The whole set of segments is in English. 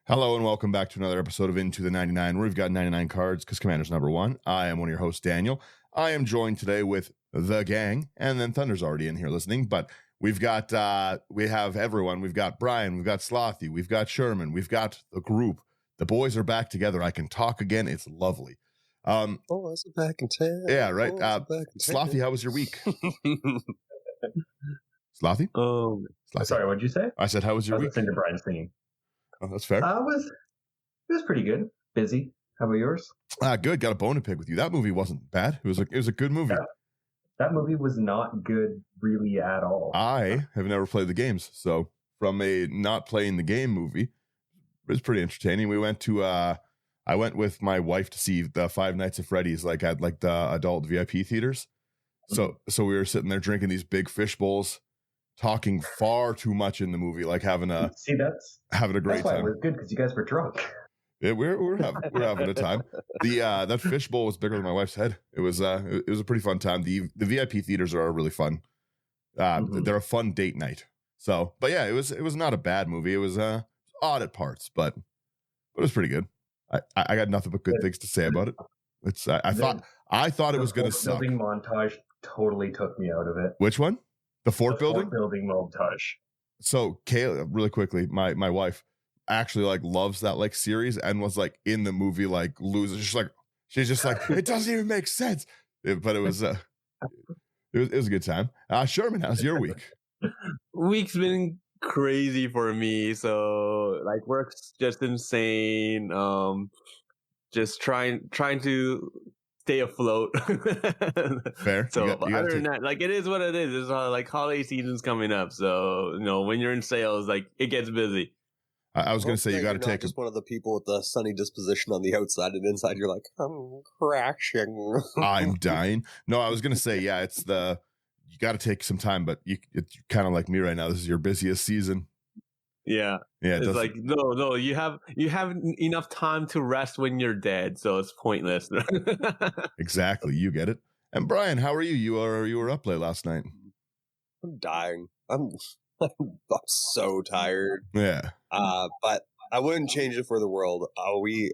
Hello and welcome back to another episode of Into the 99, where we've got 99 cards because Commander's number one. I am one of your hosts, Daniel. I am joined today with the gang, and then Thunder's already in here listening, but we've got, we have everyone. We've got Brian, we've got Slothy, we've got Sherman, we've got the group. The boys are back together. I can talk again. It's lovely. Boys are back in town. Yeah, right. Slothy, how was your week? Slothy? Slothy? Sorry, what'd you say? I said, how was your week? I was listening to Brian singing. Oh, that's fair. It was pretty good. Busy. How about yours? Good. Got a bone to pick with you. That movie wasn't bad. It was a good movie. Yeah. That movie was not good really at all. I have never played the games, so from a not playing the game movie, it was pretty entertaining. We went to I went with my wife to see the Five Nights at Freddy's at the adult VIP theaters. So we were sitting there drinking these big fish bowls, talking far too much in the movie, like having a great that's why time. It was good because you guys were drunk. Yeah, we're having a time. That fish bowl was bigger than my wife's head. It was a pretty fun time. The VIP theaters are really fun. They're a fun date night. So, but yeah, it was not a bad movie. It was odd at parts, but it was pretty good. I got nothing but good things to say about it. I thought it was going to suck. The building montage totally took me out of it. Which one? The fort building? Fort building montage. So Kayla, really quickly, my wife actually loves that series and was in the movie losing. She's just like it doesn't even make sense. But it was it was a good time. Sherman, how's your week? Week's been crazy for me. So work's just insane. Just trying to stay afloat. Fair. So other than that, it is what it is. It's holiday season's coming up. So when you're in sales, it gets busy. I was going to say you got to take just one of the people with the sunny disposition on the outside, and inside you're like, I'm crashing. I'm dying. No, I was going to say, yeah, you got to take some time, but it's kind of like me right now. This is your busiest season. Yeah. It's no, you have enough time to rest when you're dead, so it's pointless. Exactly, you get it. And Brian, how are you? You were up late last night. I'm dying. I'm so tired. Yeah. But I wouldn't change it for the world.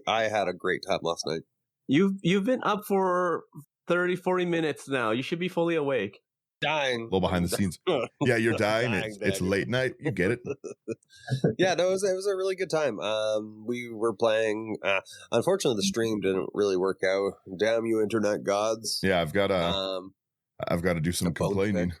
I had a great time last night. You've been up for 30, 40 minutes now. You should be fully awake. Dying. A little behind the scenes. Yeah, you're dying. It's late night. You get it. Yeah, no, it was a really good time. We were playing. Unfortunately, the stream didn't really work out. Damn you, internet gods. Yeah, I've got to do some complaining.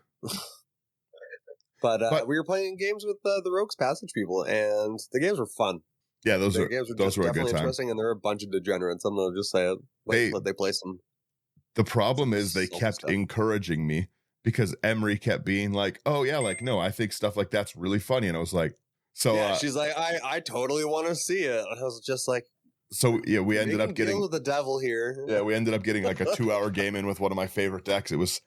But we were playing games with the Rogue's Passage people, and the games were fun. Yeah, those were a good time. Interesting, and there were a bunch of degenerates. I'm gonna just say it. Let they play some. The problem is they kept encouraging me because Emery kept being like, "Oh yeah, no, I think stuff like that's really funny," and I was like, "So." Yeah, she's like, "I totally want to see it." I was just like. So yeah, we ended up getting with the devil here. Yeah, we ended up getting a 2-hour game in with one of my favorite decks. It was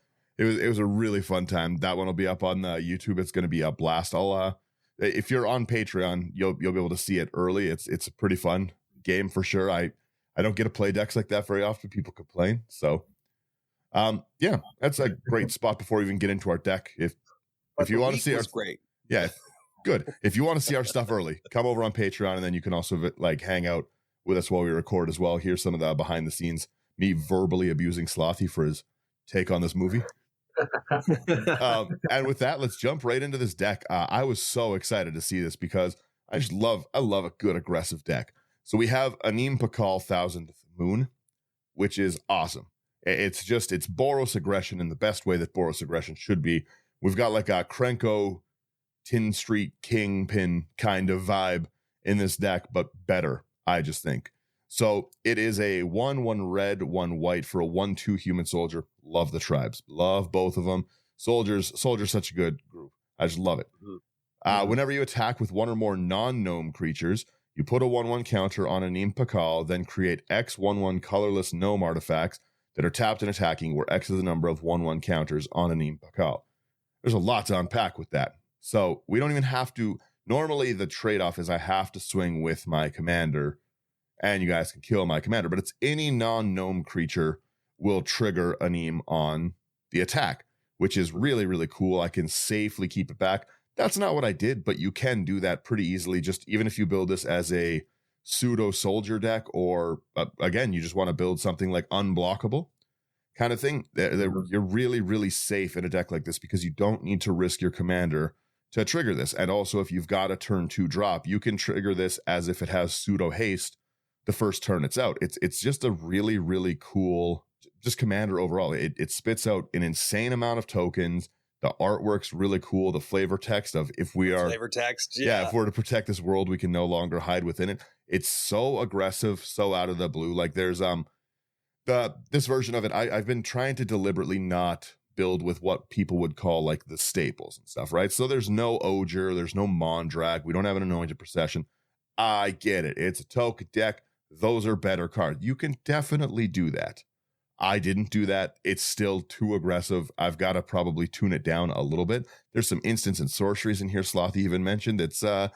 a really fun time. That one will be up on YouTube. It's going to be a blast. I'll if you're on Patreon, you'll be able to see it early. It's a pretty fun game for sure. I don't get to play decks like that very often. People complain. So, yeah, that's a great spot before we even get into our deck. If you want to see great. Yeah, good. If you want to see our stuff early, come over on Patreon, and then you can also hang out with us while we record as well. Here's some of the behind the scenes, me verbally abusing Slothy for his take on this movie. And with that, let's jump right into this deck. I was so excited to see this because I love a good aggressive deck. So we have Anim Pakal Thousandth Moon, which is awesome. It's Boros aggression in the best way that Boros aggression should be. We've got a Krenko Tin Street Kingpin kind of vibe in this deck, but better, I just think. So it is a 1/1 red, 1 white for a 1/2 human soldier. Love the tribes. Love both of them. Soldiers, such a good group. I just love it. Whenever you attack with one or more non-gnome creatures, you put a 1/1 counter on Anim Pakal, then create X 1/1 colorless gnome artifacts that are tapped and attacking, where X is the number of 1/1 counters on Anim Pakal. There's a lot to unpack with that. So we don't even have to. Normally, the trade-off is I have to swing with my commander, and you guys can kill my commander, but it's any non-gnome creature will trigger Anim on the attack, which is really, really cool. I can safely keep it back. That's not what I did, but you can do that pretty easily. Just even if you build this as a pseudo soldier deck, or again, you just want to build something like unblockable kind of thing, you're really, really safe in a deck like this because you don't need to risk your commander to trigger this. And also, if you've got a turn 2 drop, you can trigger this as if it has pseudo haste the first turn it's out. It's just a really, really cool just commander overall. It spits out an insane amount of tokens. The artwork's really cool. The flavor text of if we're to protect this world, we can no longer hide within it. It's so aggressive, so out of the blue. Like there's this version of it, I've been trying to deliberately not build with what people would call like the staples and stuff, right? So there's no Oger, there's no Mondrag, we don't have an Anointed Procession. I get it. It's a token deck. Those are better cards. You can definitely do that. I didn't do that. It's still too aggressive. I've got to probably tune it down a little bit. There's some instants and sorceries in here. Slothy even mentioned it's a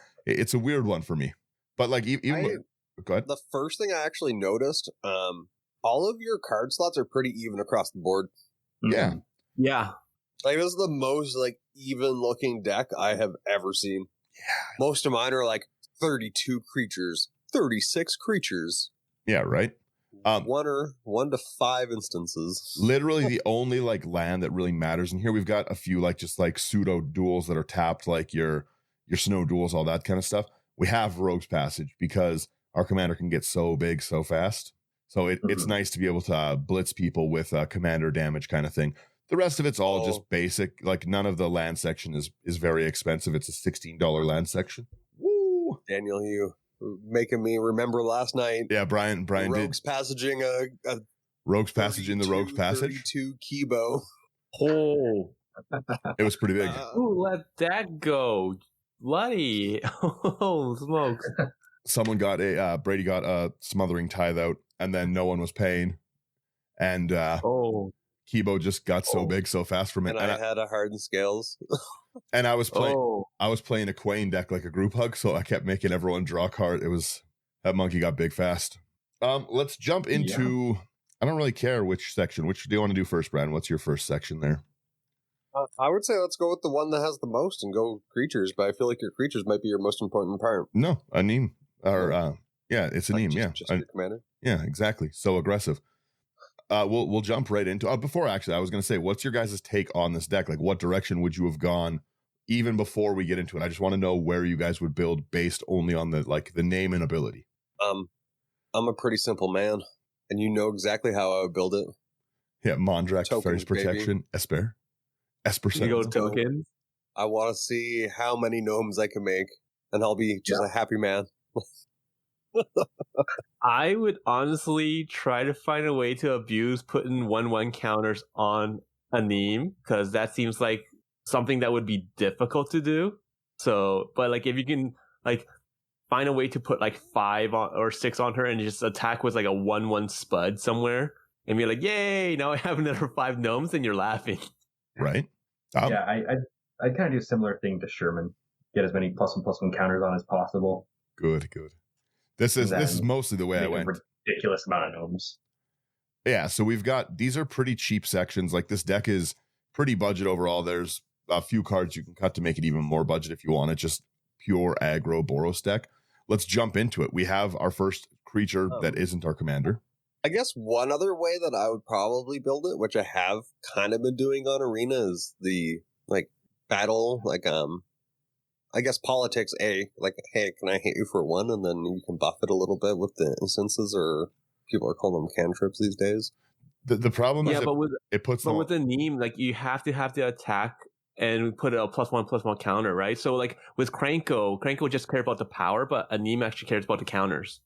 weird one for me. But like even go ahead. The first thing I actually noticed, all of your card slots are pretty even across the board. Yeah. Yeah. Like this is the most like even looking deck I have ever seen. Yeah. Most of mine are like 32 creatures, 36 creatures. Yeah, right. 1 to 5 instances. Literally the only like land that really matters in here. We've got a few like just like pseudo duels that are tapped, like your snow duels, all that kind of stuff. We have Rogue's Passage because our commander can get so big so fast. So it's nice to be able to blitz people with commander damage kind of thing. The rest of it's all just basic. Like none of the land section is very expensive. It's a $16 land section. Woo! Daniel, you making me remember last night. Yeah, Brian Rogue's Passaging a Rogue's Passage in the Rogue's Passage. 32 Kibo. Oh, it was pretty big. Who let that go? Bloody! Oh, smokes! Someone got Brady got a smothering tithe out, and then no one was paying, and Kibo just got so big so fast from it. And I had a hardened scales. And I was playing a Quain deck like a group hug, so I kept making everyone draw a card. That monkey got big fast. Let's jump into. I don't really care which section. Which do you want to do first, Brian? What's your first section there? I would say let's go with the one that has the most and go creatures, but I feel like your creatures might be your most important part. No, Anim. It's Anim, just your commander. Yeah, exactly. So aggressive. We'll jump right into before actually I was gonna say, what's your guys' take on this deck? Like what direction would you have gone even before we get into it? I just want to know where you guys would build based only on the name and ability. I'm a pretty simple man, and you know exactly how I would build it. Yeah, Mondrag, Fairy's Protection, Esper. You go tokens. I want to see how many gnomes I can make, and I'll be just a happy man. I would honestly try to find a way to abuse putting 1/1 counters on Anim, because that seems like something that would be difficult to do. So, but like if you can like find a way to put like 5 or 6 on her and just attack with like a 1/1 spud somewhere, and be like, "Yay! Now I have another 5 gnomes," and you're laughing. Right. Yeah, I kind of do a similar thing to Sherman. Get as many +1/+1 counters on as possible. Good. This is mostly the way I went. Ridiculous amount of gnomes. Yeah, so these are pretty cheap sections. Like this deck is pretty budget overall. There's a few cards you can cut to make it even more budget if you want it. Just pure aggro Boros deck. Let's jump into it. We have our first creature that isn't our commander. I guess one other way that I would probably build it, which I have kind of been doing on Arena, is the battle, I guess politics. Like, hey, can I hit you for 1, and then you can buff it a little bit with the instances, or people are calling them cantrips these days. The problem is it puts. But with the Anim, like you have to attack and put a +1/+1 counter, right? So like with Cranko just cares about the power, but Anim actually cares about the counters.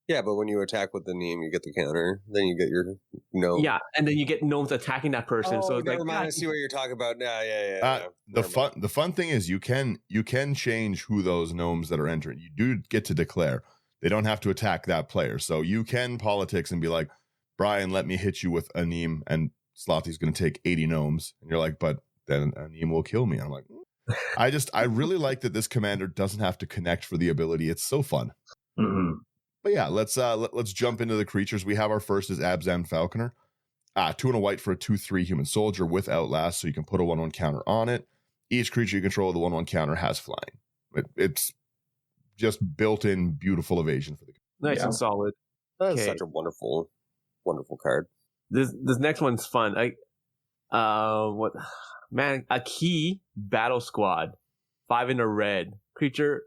Yeah, but when you attack with the Anim, you get the counter. Then you get your gnome. Yeah, and then you get gnomes attacking that person. So it's never mind. I see what you're talking about now. Yeah. The fun thing is you can change who those gnomes that are entering. You do get to declare. They don't have to attack that player. So you can politics and be like, Brian, let me hit you with Anim, and Slothy's going to take 80 gnomes. And you're like, but then Anim will kill me. And I'm like, I really like that this commander doesn't have to connect for the ability. It's so fun. Mm-hmm. But yeah, let's jump into the creatures. We have our first is Abzan Falconer. 2 and a white for a 2/3 human soldier with Outlast, so you can put a 1/1 counter on it. Each creature you control with a 1/1 counter has flying. It's just built-in beautiful evasion for the Nice and solid. That's Okay. such a wonderful, wonderful card. This next one's fun. What man? A key battle squad, 5 in a red creature,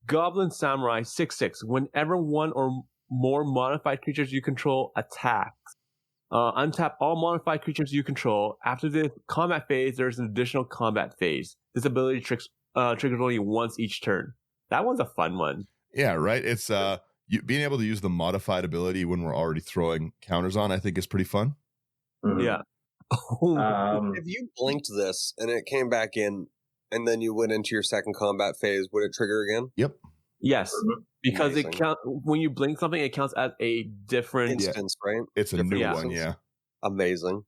Goblin Samurai 6/6. Whenever one or more modified creatures you control attacks, untap all modified creatures you control. After the combat phase, there's an additional combat phase. This ability triggers only once each turn. That one's a fun one. Yeah, right. It's being able to use the modified ability when we're already throwing counters on, I think is pretty fun. Mhm. Yeah. If you blinked this and it came back in, and then you went into your second combat phase, would it trigger again? Yep. Yes, because Amazing. it count when you blink something, it counts as a different. Instance, right? It's a Different new Yeah. one, yeah. Amazing.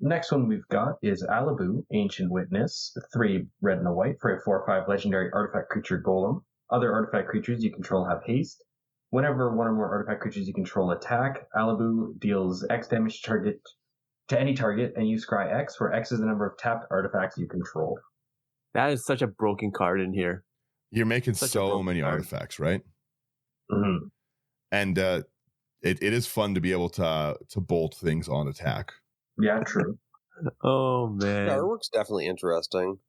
Next one we've got is Alabu, Ancient Witness, 3 red and a white for a 4/5 legendary artifact creature golem. Other artifact creatures you control have haste. Whenever one or more artifact creatures you control attack, Alabu deals X damage to any target, and you scry X, where X is the number of tapped artifacts you control. That is such a broken card in here. You're making Such a so broken many card. artifacts, right? Mm-hmm. And it is fun to be able to bolt things on attack. Yeah, true. Oh man, Yeah, artwork's definitely interesting.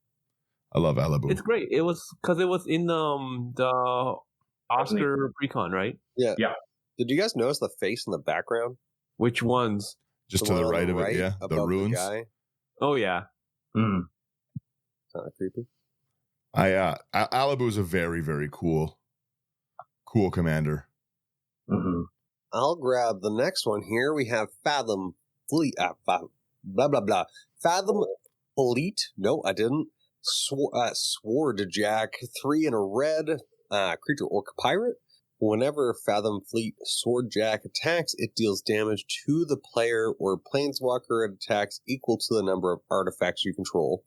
I love Alabu. it's great. It was because it was in the Oscar Precon, right? Yeah. Yeah. Did you guys notice the face in the background? Which ones? Just The to one the on right of it, right yeah. The above runes. guy? Oh yeah, Mm. Kind of creepy. Alabu is a very, very cool commander. Mm-hmm. I'll grab the next one here. We have Fathom Fleet. Blah, blah, blah. Fathom Fleet. No, I didn't. Sword Jack. 3 in a red. Creature Orc Pirate. Whenever Fathom Fleet Sword Jack attacks, it deals damage to the player or planeswalker it attacks equal to the number of artifacts you control.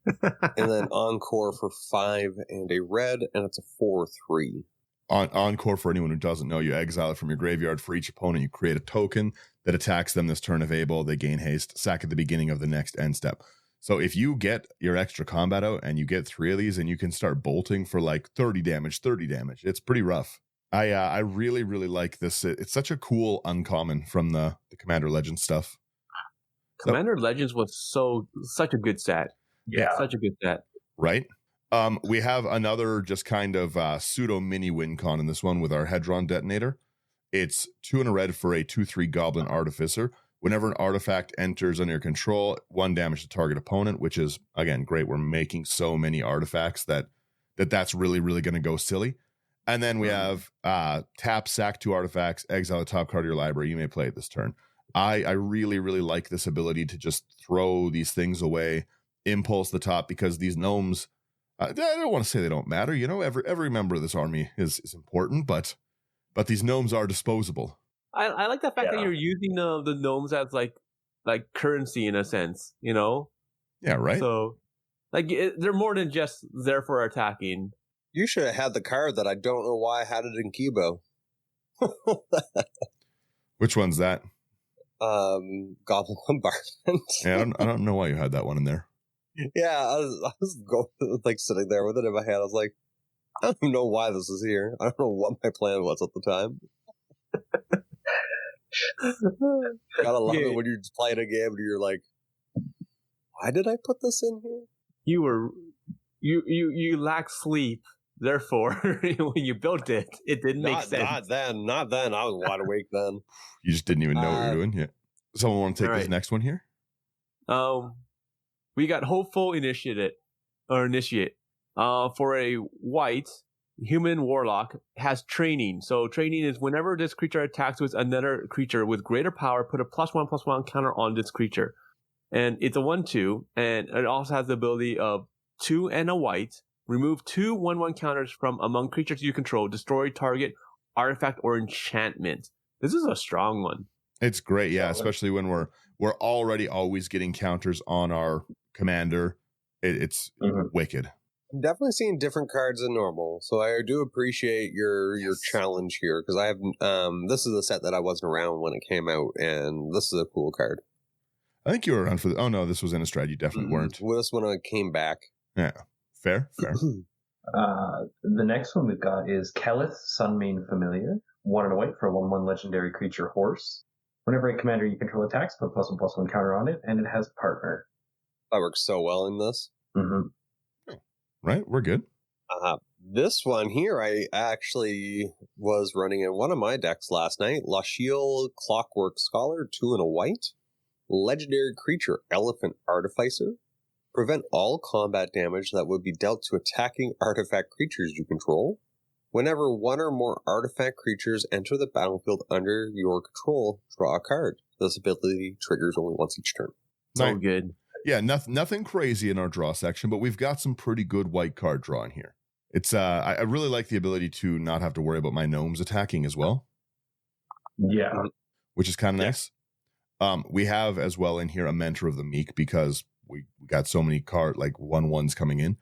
And then Encore for 5 and a red, and it's a 4/3. Encore, for anyone who doesn't know, you exile it from your graveyard. For each opponent, you create a token that attacks them this turn of Able. They gain haste. Sack at the beginning of the next end step. So if you get your extra combat out and you get 3 of these and you can start bolting for like 30 damage, it's pretty rough. I really, really like this. It's such a cool uncommon from the Commander Legends stuff. Commander Legends was such a good set. Yeah. Such a good set. Right? We have another just kind of pseudo mini win con in this one with our Hedron Detonator. It's 2 in a red for a 2/3 Goblin Artificer. Whenever an artifact enters under your control, 1 damage to target opponent, which is, again, great. We're making so many artifacts that's really, really going to go silly. And then we have tap, sack 2 artifacts, exile the top card of your library. You may play it this turn. I really, really like this ability to just throw these things away, impulse the top, because these gnomes, I don't want to say they don't matter. You know, every member of this army is important, but these gnomes are disposable. I like the fact that Yeah. you're using the gnomes as like currency in a sense, you know? Yeah, right? So, they're more than just there for attacking. You should have had the card that I don't know why I had it in Kibo. Which one's that? Goblin Bombardment. Yeah, I don't know why you had that one in there. Yeah, I was going, like sitting there with it in my hand. I was like, I don't even know why this is here. I don't know what my plan was at the time. Gotta love it when you're just playing a game and you're like, why did I put this in here? You lack sleep. Therefore, when you built it, it didn't make sense. Not then. I was wide awake then. You just didn't even know what you're doing yet. Someone want to take this next one here? We got Hopeful Initiate. For a white human warlock has training. So training is whenever this creature attacks with another creature with greater power, put a +1/+1 counter on this creature. And it's a 1/2, and it also has the ability of 2 and a white. Remove 2 1/1 counters from among creatures you control. Destroy target artifact or enchantment. This is a strong one. It's great, yeah, especially when we're already always getting counters on our commander. It's wicked. I'm definitely seeing different cards than normal, so I do appreciate your challenge here, because I have this is a set that I wasn't around when it came out, and this is a cool card. I think you were around for oh no, this was Innistrad. You definitely weren't. Well, this one I came back. Yeah, fair. The next one we've got is Kelith, Sunmane Familiar. 1 and a white for a 1/1 legendary creature horse. Whenever a commander you control attacks, put +1/+1 counter on it, and it has partner. That works so well in this. Mm-hmm. Right, we're good. This one here, I actually was running in one of my decks last night. Lashiel Clockwork Scholar, 2 and a white. Legendary creature, Elephant Artificer. Prevent all combat damage that would be dealt to attacking artifact creatures you control. Whenever one or more artifact creatures enter the battlefield under your control, draw a card. This ability triggers only once each turn. So good. Yeah, nothing crazy in our draw section, but we've got some pretty good white card draw in here. It's I really like the ability to not have to worry about my gnomes attacking as well. Yeah. Which is kind of nice. We have as well in here a Mentor of the Meek because we got so many card like 1/1s coming in.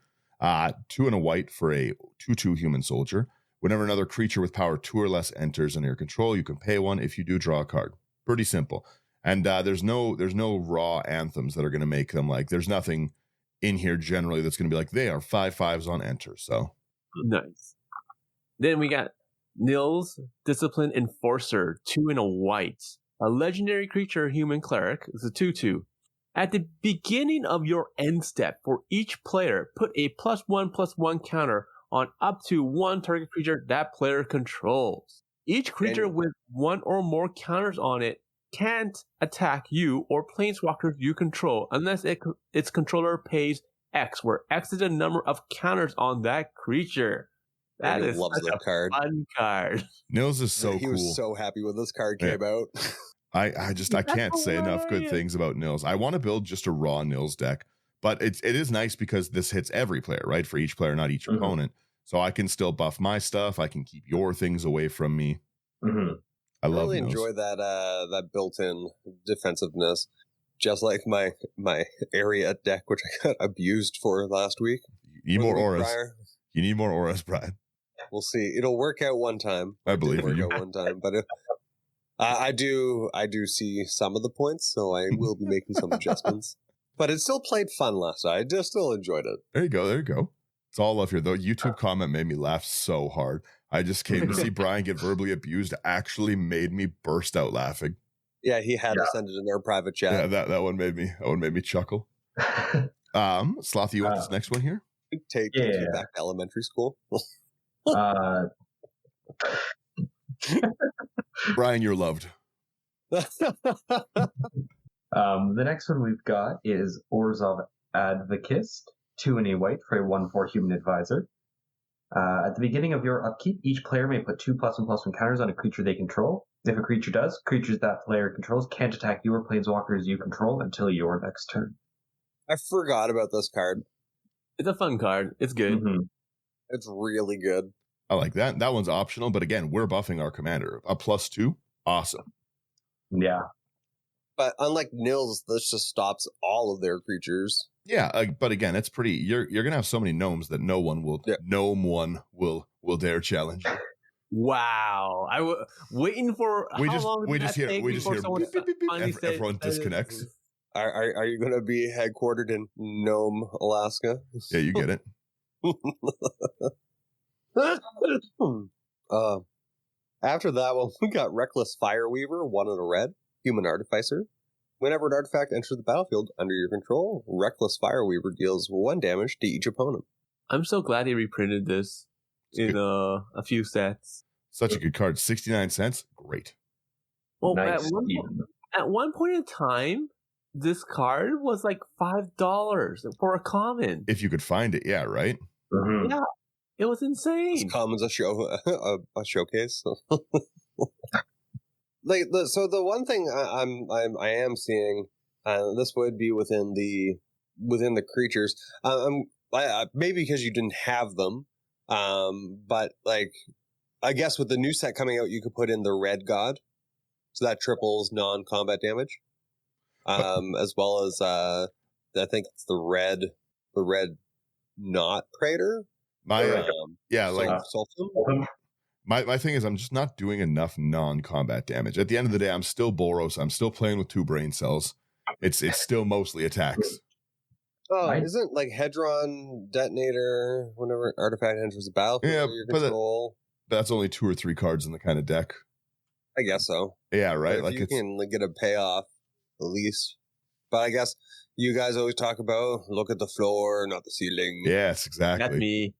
2 and a white for a 2/2 human soldier. Whenever another creature with power 2 or less enters under your control, you can pay 1. If you do, draw a card. Pretty simple. And there's no raw anthems that are going to make them like. There's nothing in here generally that's going to be like they are 5/5s on enter. So nice. Then we got Nils, Discipline Enforcer, 2 and a white. A legendary creature, human cleric. It's a 2/2. At the beginning of your end step, for each player, put a +1/+1 counter on up to 1 target creature that player controls. Each creature with 1 or more counters on it can't attack you or planeswalkers you control unless its controller pays X, where X is the number of counters on that creature. That is loves that card. Fun card. Nils is so he cool. was so happy when this card came out. I can't say enough good things about Nils. I want to build just a raw Nils deck, but it is nice because this hits every player, right? For each player, not each opponent. So I can still buff my stuff. I can keep your things away from me. Mm-hmm. I love really Nils. enjoy that built-in defensiveness. Just like my area deck, which I got abused for last week. You need more auras. Prior. You need more auras, Brian. We'll see. It'll work out one time. I believe It'll you. work out one time, but I do see some of the points, so I will be making some adjustments. But it still played fun last night. I just still enjoyed it. There you go. It's all love here. The YouTube comment made me laugh so hard. I just came to see Brian get verbally abused. Actually made me burst out laughing. Yeah, he had to send it in our private chat. Yeah, that one made me chuckle. Slothy, you want this next one here? Take you back to elementary school. Brian, you're loved. The next one we've got is Orzhov Advocist, 2 and a white for a 1/4 human advisor. At the beginning of your upkeep, each player may put 2 +1/+1 counters on a creature they control. If a creature does, creatures that player controls can't attack you or planeswalkers you control until your next turn. I forgot about this card. It's a fun card. It's good. Mm-hmm. It's really good. I like that. That one's optional, but again, we're buffing our commander. A +2, awesome. Yeah. But unlike Nils, this just stops all of their creatures. Yeah, but again, it's pretty. You're gonna have so many gnomes that no one will dare challenge you. Wow, I was waiting for We how just long did that hear take we just before hear someone beep, beep, beep, beep. finally said Everyone that is- disconnects. Are you going to be headquartered in Nome, Alaska? Yeah, you get it. After that one, we got Reckless Fireweaver, 1 and a red, human artificer. Whenever an artifact enters the battlefield under your control, Reckless Fireweaver deals 1 damage to each opponent. I'm so glad he reprinted this in a few sets. Such a good card. 69 cents. Great. Well, Nice. at one point in time, this card was like $5 for a common. If you could find it, yeah, right? Mm-hmm. Yeah, it was insane. This commons a showcase. So the one thing I am seeing, this would be within the creatures. Maybe because you didn't have them, but like I guess with the new set coming out, you could put in the Red God, so that triples non-combat damage, as well as I think it's the red Knot Praetor. My Sultan. My thing is I'm just not doing enough non-combat damage. At the end of the day, I'm still Boros. I'm still playing with 2 brain cells. It's still mostly attacks. Oh, isn't like Hedron Detonator whenever artifact enters the battlefield under your control? That's only 2 or 3 cards in the kind of deck. I guess so. Yeah, right. But if you can get a payoff, at least. But I guess you guys always talk about look at the floor, not the ceiling. Yes, exactly. That's me.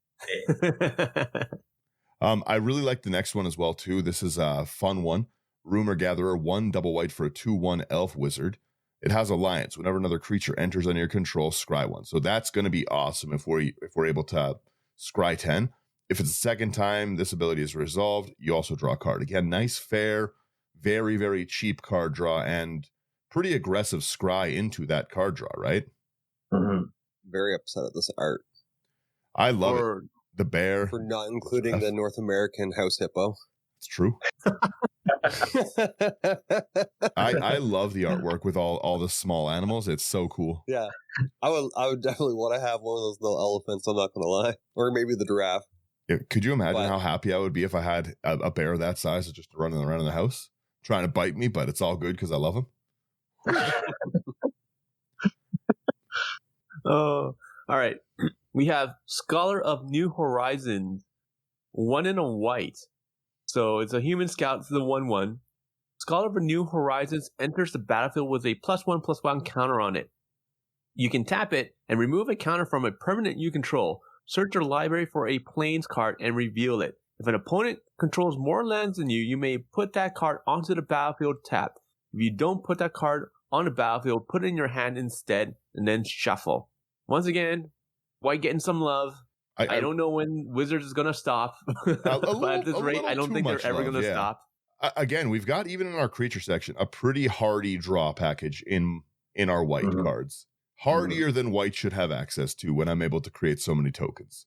I really like the next one as well too. This is a fun one. Rumor Gatherer, 1 double white for a 2/1 elf wizard. It has Alliance. Whenever another creature enters under your control, scry 1. So that's going to be awesome if we're able to scry 10. If it's the second time this ability is resolved, you also draw a card. Again, nice, fair, very, very cheap card draw and pretty aggressive scry into that card draw, right? Mm-hmm. Very upset at this art. I love it. The bear. For not including the North American house hippo. It's true. I love the artwork with all the small animals. It's so cool. Yeah. I would definitely want to have one of those little elephants, I'm not going to lie. Or maybe the giraffe. Yeah, could you imagine how happy I would be if I had a bear that size just running around in the house trying to bite me, but it's all good because I love him. Oh, all right. We have Scholar of New Horizons, 1 and a white. So it's a human scout. It's the 1/1. Scholar of New Horizons enters the battlefield with a +1/+1 counter on it. You can tap it and remove a counter from a permanent you control. Search your library for a plains card and reveal it. If an opponent controls more lands than you, you may put that card onto the battlefield tapped. If you don't put that card on the battlefield, put it in your hand instead, and then shuffle. Once again, white getting some love. I don't know when Wizards is going to stop, but at this rate, I don't think they're ever going to stop. Again, we've got, even in our creature section, a pretty hardy draw package in our white cards. Hardier than white should have access to when I'm able to create so many tokens.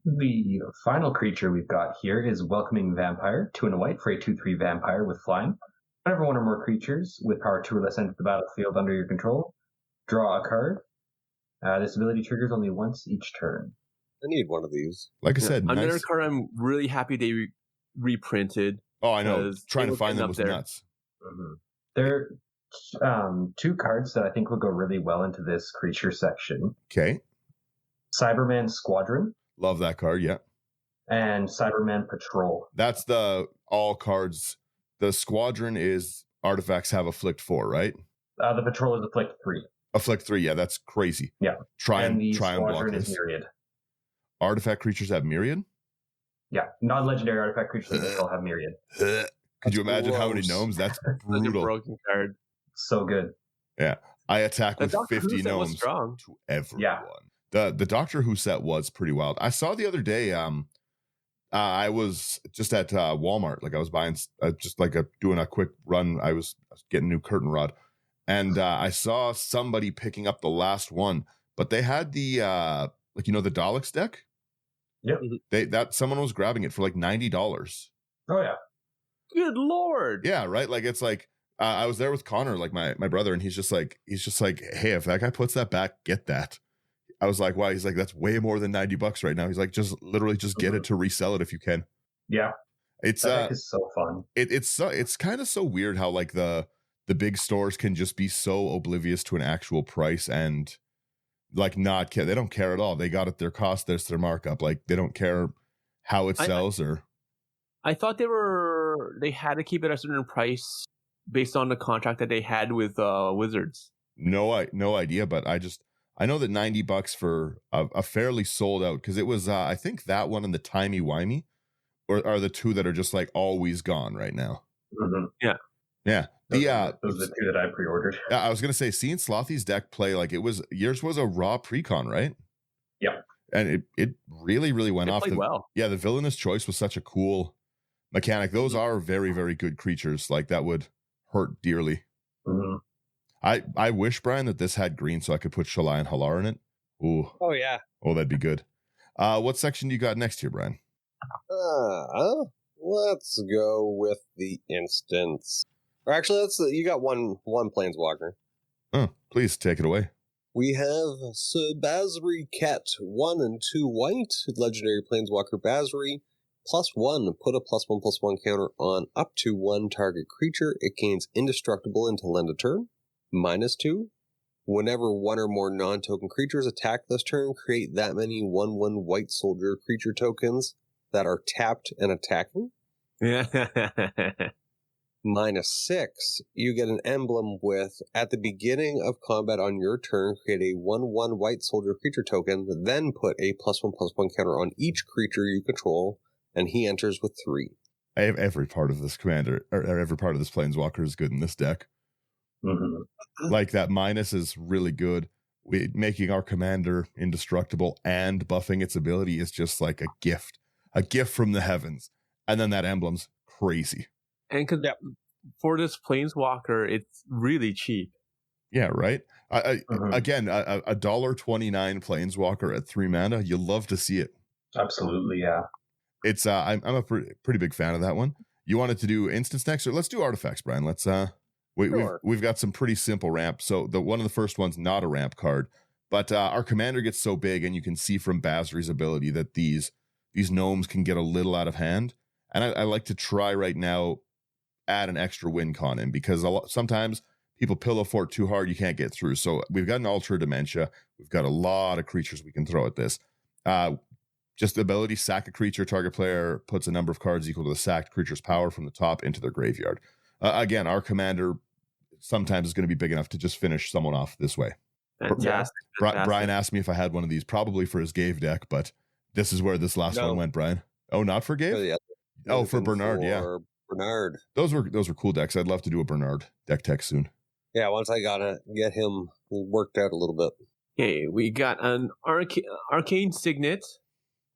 The final creature we've got here is Welcoming Vampire, 2 and a white for a 2/3 vampire with flying. Whenever one or more creatures with power 2 or less enter the battlefield under your control, draw a card. This ability triggers only once each turn. I need one of these. Like I said, another nice. card I'm really happy they reprinted. Oh, I know. Trying to find them was nuts. Mm-hmm. There are 2 cards that I think will go really well into this creature section. Okay. Cyberman Squadron. Love that card, yeah. And Cyberman Patrol. That's the all cards. The Squadron is artifacts have afflict 4, right? The Patrol is afflict 3. Afflict 3, yeah, that's crazy. Yeah. Try and block Squadron this. is Myriad. Artifact creatures have Myriad? Yeah, non-legendary artifact creatures that all have Myriad. Could you imagine how many gnomes? That's brutal. Such a broken card. So good. Yeah. I attack with 50 gnomes strong. to everyone. Yeah. The Doctor Who set was pretty wild. I saw the other day, I was just at Walmart. Like I was buying, doing a quick run. I was getting a new curtain rod. And I saw somebody picking up the last one. But they had the, the Daleks deck? Yep. Someone was grabbing it for like $90. Oh, yeah. Good Lord. Yeah, right? Like it's like, I was there with Connor, like my brother, and he's just like, hey, if that guy puts that back, get that. I was like, wow. He's like, that's way more than $90 right now. He's like, just get it to resell it if you can. Yeah. It's that is so fun. It's kind of so weird how like the big stores can just be so oblivious to an actual price and like not care. They don't care at all. They got it their cost, there's their markup. Like they don't care how it sells or. I thought they had to keep it at a certain price based on the contract that they had with Wizards. No idea, but I know that $90 for a fairly sold out, because it was I think that one and the Timey Wimey are the 2 that are just like always gone right now. Mm-hmm. Yeah. Those are the 2 that I pre-ordered. Yeah, I was gonna say, seeing Slothy's deck play, like yours was a raw precon, right? Yeah. And it really, really went off. Well. Yeah, the Villainous Choice was such a cool mechanic. Those are very, very good creatures. Like that would hurt dearly. Mm-hmm. I wish, Brian, that this had green so I could put Shalai and Halar in it. Ooh. Oh, yeah. Oh, that'd be good. What section do you got next here, Brian? Let's go with the instance. Or actually, you got one Planeswalker. Oh, please take it away. We have Sir Basri Ket, 1 and 2 white, legendary Planeswalker Basri. +1, put a +1/+1 counter on up to 1 target creature. It gains indestructible until end of turn. -2, Whenever one or more non-token creatures attack this turn, create that many 1/1 white soldier creature tokens that are tapped and attacking. Yeah. -6, you get an emblem with, at the beginning of combat on your turn, create a 1/1 white soldier creature token, then put a +1/+1 counter on each creature you control, and he enters with 3. Every part of this commander, or every part of this planeswalker is good in this deck. Mm-hmm. Like that minus is really good. Making our commander indestructible and buffing its ability is just like a gift from the heavens. And then that emblem's crazy. And for this planeswalker, it's really cheap. Yeah, right. Again, a $1.29 planeswalker at 3 mana. You love to see it. Absolutely, yeah. It's I'm a pretty big fan of that one. You wanted to do instants next, or let's do artifacts, Brian. Let's we've got some pretty simple ramp. So the one of the first one's not a ramp card, but our commander gets so big, and you can see from Basri's ability that these gnomes can get a little out of hand. And I like to try right now add an extra win con in, because sometimes people pillow fort too hard, you can't get through. So we've got an Ultra Dementia. We've got a lot of creatures we can throw at this. Just the ability, sack a creature, target player puts a number of cards equal to the sacked creature's power from the top into their graveyard. Again, our commander sometimes is going to be big enough to just finish someone off this way. Fantastic. Brian asked me if I had one of these, probably for his Gave deck, but this is where this last one went, Brian. Oh, not for Gave? For Bernard, yeah. Bernard. Those were cool decks. I'd love to do a Bernard deck tech soon. Yeah, once I gotta get him worked out a little bit. Okay, we got an Arcane Signet.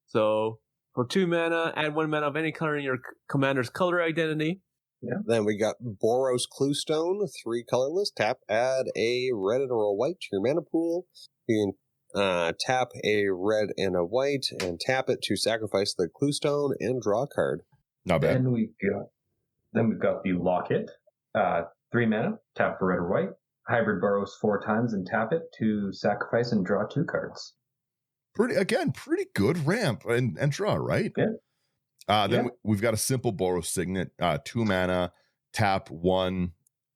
So for 2 mana, add 1 mana of any color in your commander's color identity. Yeah. Then we got Boros Cluestone, 3 colorless. Tap, add a red and a white to your mana pool. You can tap a red and a white and tap it to sacrifice the Cluestone and draw a card. Not bad. And we've got the Locket, 3 mana, tap for red or white. Hybrid Boros 4 times and tap it to sacrifice and draw 2 cards. Pretty good ramp and draw, right? Yeah. Then we've got a simple Boros Signet, 2 mana, tap 1,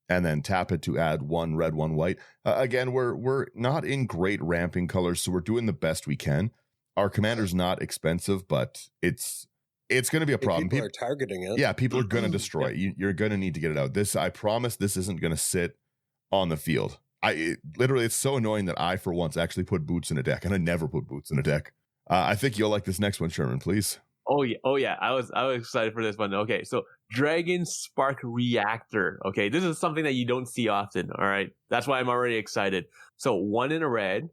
and then tap it to add 1 red, 1 white. Again, we're not in great ramping colors, so we're doing the best we can. Our commander's not expensive, but it's going to be a problem. People are targeting it. Yeah, people are going to destroy it. You're going to need to get it out. I promise this isn't going to sit on the field. Literally, it's so annoying that I, for once, actually put boots in a deck, and I never put boots in a deck. I think you'll like this next one, Sherman, please. Oh yeah. I was excited for this one. Okay, so Dragon Spark Reactor. Okay, this is something that you don't see often. All right, that's why I'm already excited. So 1 in a red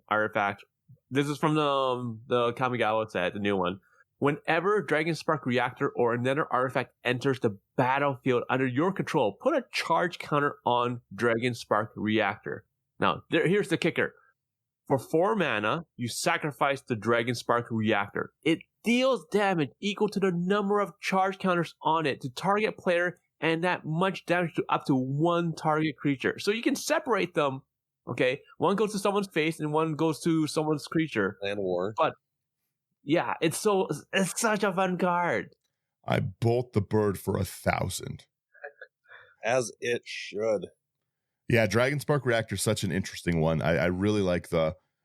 artifact. This is from the Kamigawa set, the new one. Whenever Dragon Spark Reactor or another artifact enters the battlefield under your control, put a charge counter on Dragon Spark Reactor. Now, here's the kicker. For 4 mana, you sacrifice the Dragon Spark Reactor. It deals damage equal to the number of charge counters on it to target player, and that much damage to up to 1 target creature. So you can separate them. Okay, 1 goes to someone's face and 1 goes to someone's creature. And war. But yeah, it's such a fun card. I bolt the bird for 1,000. As it should. Yeah, Dragon Spark Reactor is such an interesting one. I really like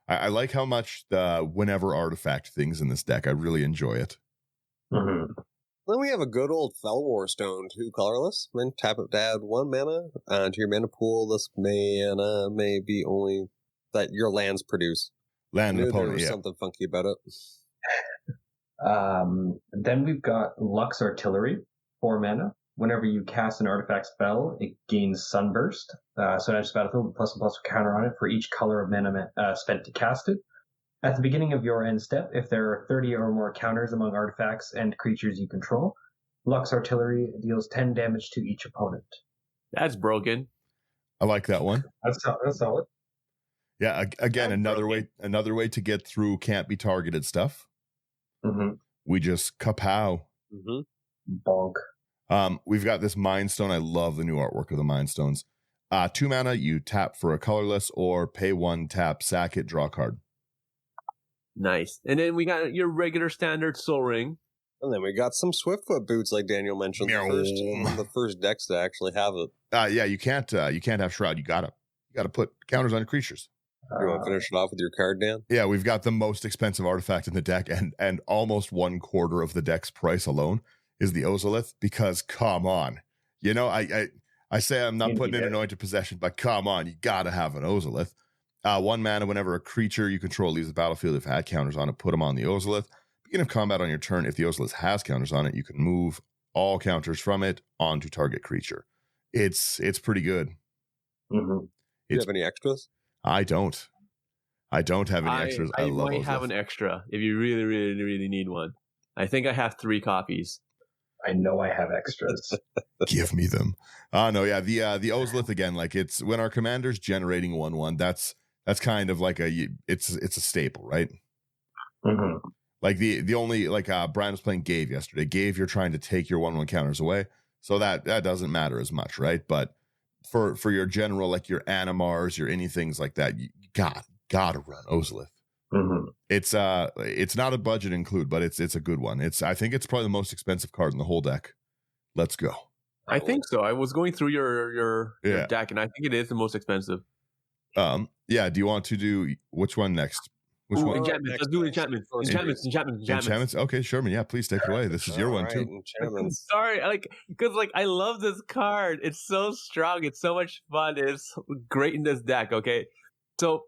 I like how much the whenever artifact things in this deck. I really enjoy it. Mm-hmm. Then we have a good old Felwar Stone, 2 colorless. Then tap it to add 1 mana to your mana pool. This mana may be only that your lands produce. Land There opponent, was yeah. something funky about it. Then we've got Lux Artillery, 4 mana. Whenever you cast an artifact spell, it gains Sunburst. So it enters the battlefield with +1/+1 counter on it for each color of mana spent to cast it. At the beginning of your end step, if there are 30 or more counters among artifacts and creatures you control, Lux Artillery deals 10 damage to each opponent. That's broken. I like that one. That's solid. Yeah, again, That's another way to get through can't be targeted stuff. Mm-hmm. We just kapow. Mm-hmm. Bonk. We've got this Mind Stone. I love the new artwork of the Mind Stones. 2 mana, you tap for a colorless or pay 1, tap, sack it, draw a card. Nice. And then we got your regular standard Soul Ring. And then we got some Swiftfoot boots, like Daniel mentioned. Meow. The first decks to actually have it. Yeah, you can't have Shroud. You gotta got to put counters on your creatures. You want to finish it off with your card, Dan? Yeah, we've got the most expensive artifact in the deck, and almost 1/4 of the deck's price alone is the Ozolith, because come on. You know, I say I'm not putting in Anointed Possession, but come on, you got to have an Ozolith. 1 mana, whenever a creature you control leaves the battlefield, if it had counters on it, put them on the Ozolith. Beginning of combat on your turn, if the Ozolith has counters on it, you can move all counters from it onto target creature. It's pretty good. Mm-hmm. Do you have any extras? I don't have any extras. I love might Ozolith. have an extra if you really, really, really need one. I think I have 3 copies. I know I have extras. Give me them. No, yeah, the Ozolith again, like it's when our commander's generating 1/1, that's kind of like it's a staple, right? Mm-hmm. Like the only, like Brian was playing Gave yesterday. Gave, you're trying to take your 1/1 counters away, so that doesn't matter as much, right? But for your general, like your Animars, your anythings like that, you gotta run Ozolith. Mm-hmm. It's not a budget include, but it's a good one. I think it's probably the most expensive card in the whole deck. Let's go. I think so. I was going through your deck, and I think it is the most expensive. Yeah. Do you want to do which one next? Which one? Enchantments. Let's do enchantments. Okay, Sherman. Yeah, please take it away. This is your one too. Enchantments. Sorry, because I love this card. It's so strong. It's so much fun. It's great in this deck. Okay, so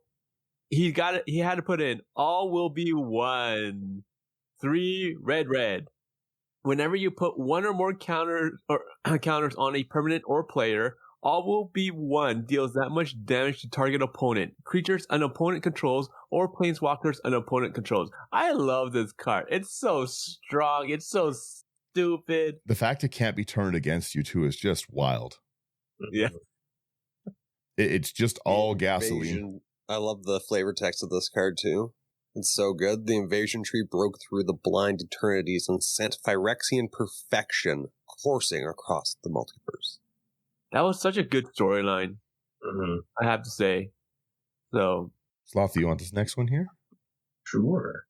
he had to put in all will be 1, 3 red. Whenever you put 1 or more counters on a permanent or player, all will be 1 deals that much damage to target opponent, creatures an opponent controls, or planeswalkers an opponent controls. I love this card. It's so strong. It's so stupid. The fact it can't be turned against you too is just wild. Yeah. It's just all Invasion. gasoline. I love the flavor text of this card too. It's so good. The invasion tree broke through the blind eternities and sent Phyrexian perfection coursing across the multiverse. That was such a good storyline, Mm-hmm. I have to say. So, Sloth, do you want this next one here? Sure.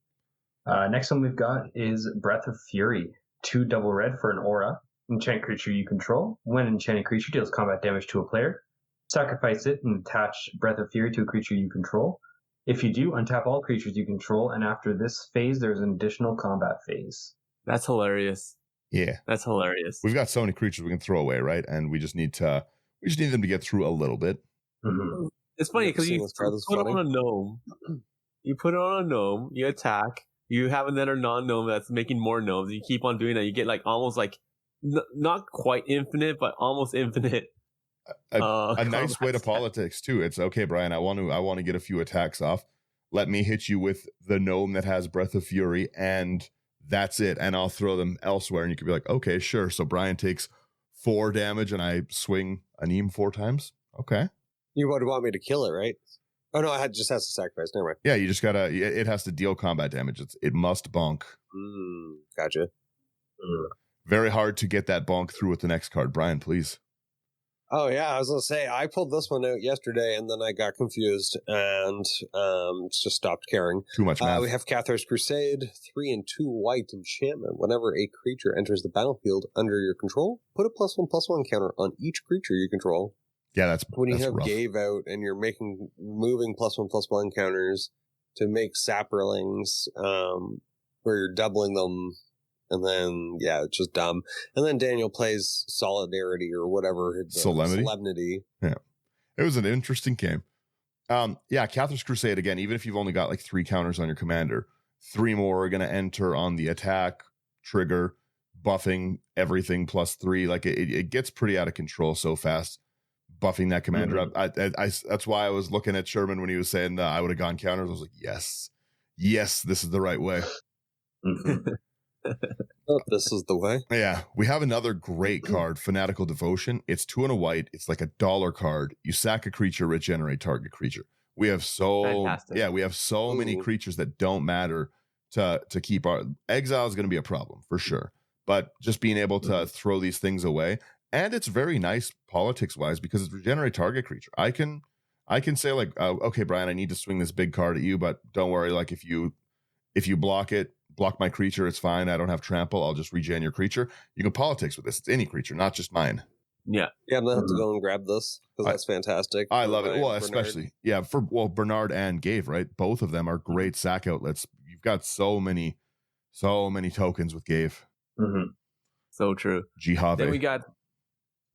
Next one we've got is Breath of Fury. 2 double red for an aura. Enchant creature you control. When an enchanted creature deals combat damage to a player, sacrifice it and attach Breath of Fury to a creature you control. If you do, untap all creatures you control, and after this phase, there's an additional combat phase. that's hilarious. Yeah. That's hilarious. We've got so many creatures we can throw away, right? And we just need them to get through a little bit. Mm-hmm. It's funny because you This card is put funny. on a gnome. You put it on a gnome, you attack, you have another non-gnome that's making more gnomes. You keep on doing that. You get almost not quite infinite, but almost infinite. A nice way to politics too. It's okay, Brian. I want to get a few attacks off. Let me hit you with the gnome that has Breath of Fury, and that's it. And I'll throw them elsewhere, and you could be like, okay, sure. So Brian takes 4 damage, and I swing Anim 4 times. Okay. You would want me to kill it, right? Oh no, just has to sacrifice. Never mind. Yeah, you just gotta. It has to deal combat damage. It must bonk. Gotcha. Very hard to get that bonk through with the next card. Brian, please. Oh yeah, I was gonna say I pulled this one out yesterday, and then I got confused and just stopped caring. Too much math. We have Cathar's Crusade, 3 and 2 white enchantment. Whenever a creature enters the battlefield under your control, put a +1/+1 counter on each creature you control. Yeah, that's When you that's have rough. Gave out and you're moving +1/+1 counters to make Saprolings, where you're doubling them, and then it's just dumb. And then Daniel plays Solidarity or whatever. Solemnity. Yeah, it was an interesting game. Cathar's Crusade again. Even if you've only got 3 counters on your commander, 3 more are going to enter on the attack trigger, buffing everything +3. It gets pretty out of control so fast. Buffing that commander up. I that's why I was looking at Sherman when he was saying I would have gone counters. I was like, yes, this is the right way. This is the way. Yeah, we have another great card, Fanatical Devotion. It's 2 and a white. It's like a $1 card. You sack a creature, regenerate target creature. We have so many creatures that don't matter to keep our exile is going to be a problem for sure. But just being able to throw these things away. And it's very nice politics-wise because it's regenerate target creature. I can say okay, Brian, I need to swing this big card at you, but don't worry. If you block my creature, it's fine. I don't have trample. I'll just regen your creature. You can politics with this. It's any creature, not just mine. Yeah. Yeah, I'm gonna have to go and grab this because that's fantastic. I for love it. my Well, Bernard. especially Bernard and Gave, right? Both of them are great sack outlets. You've got so many tokens with Gave. Mm-hmm. So true. Jihave. Then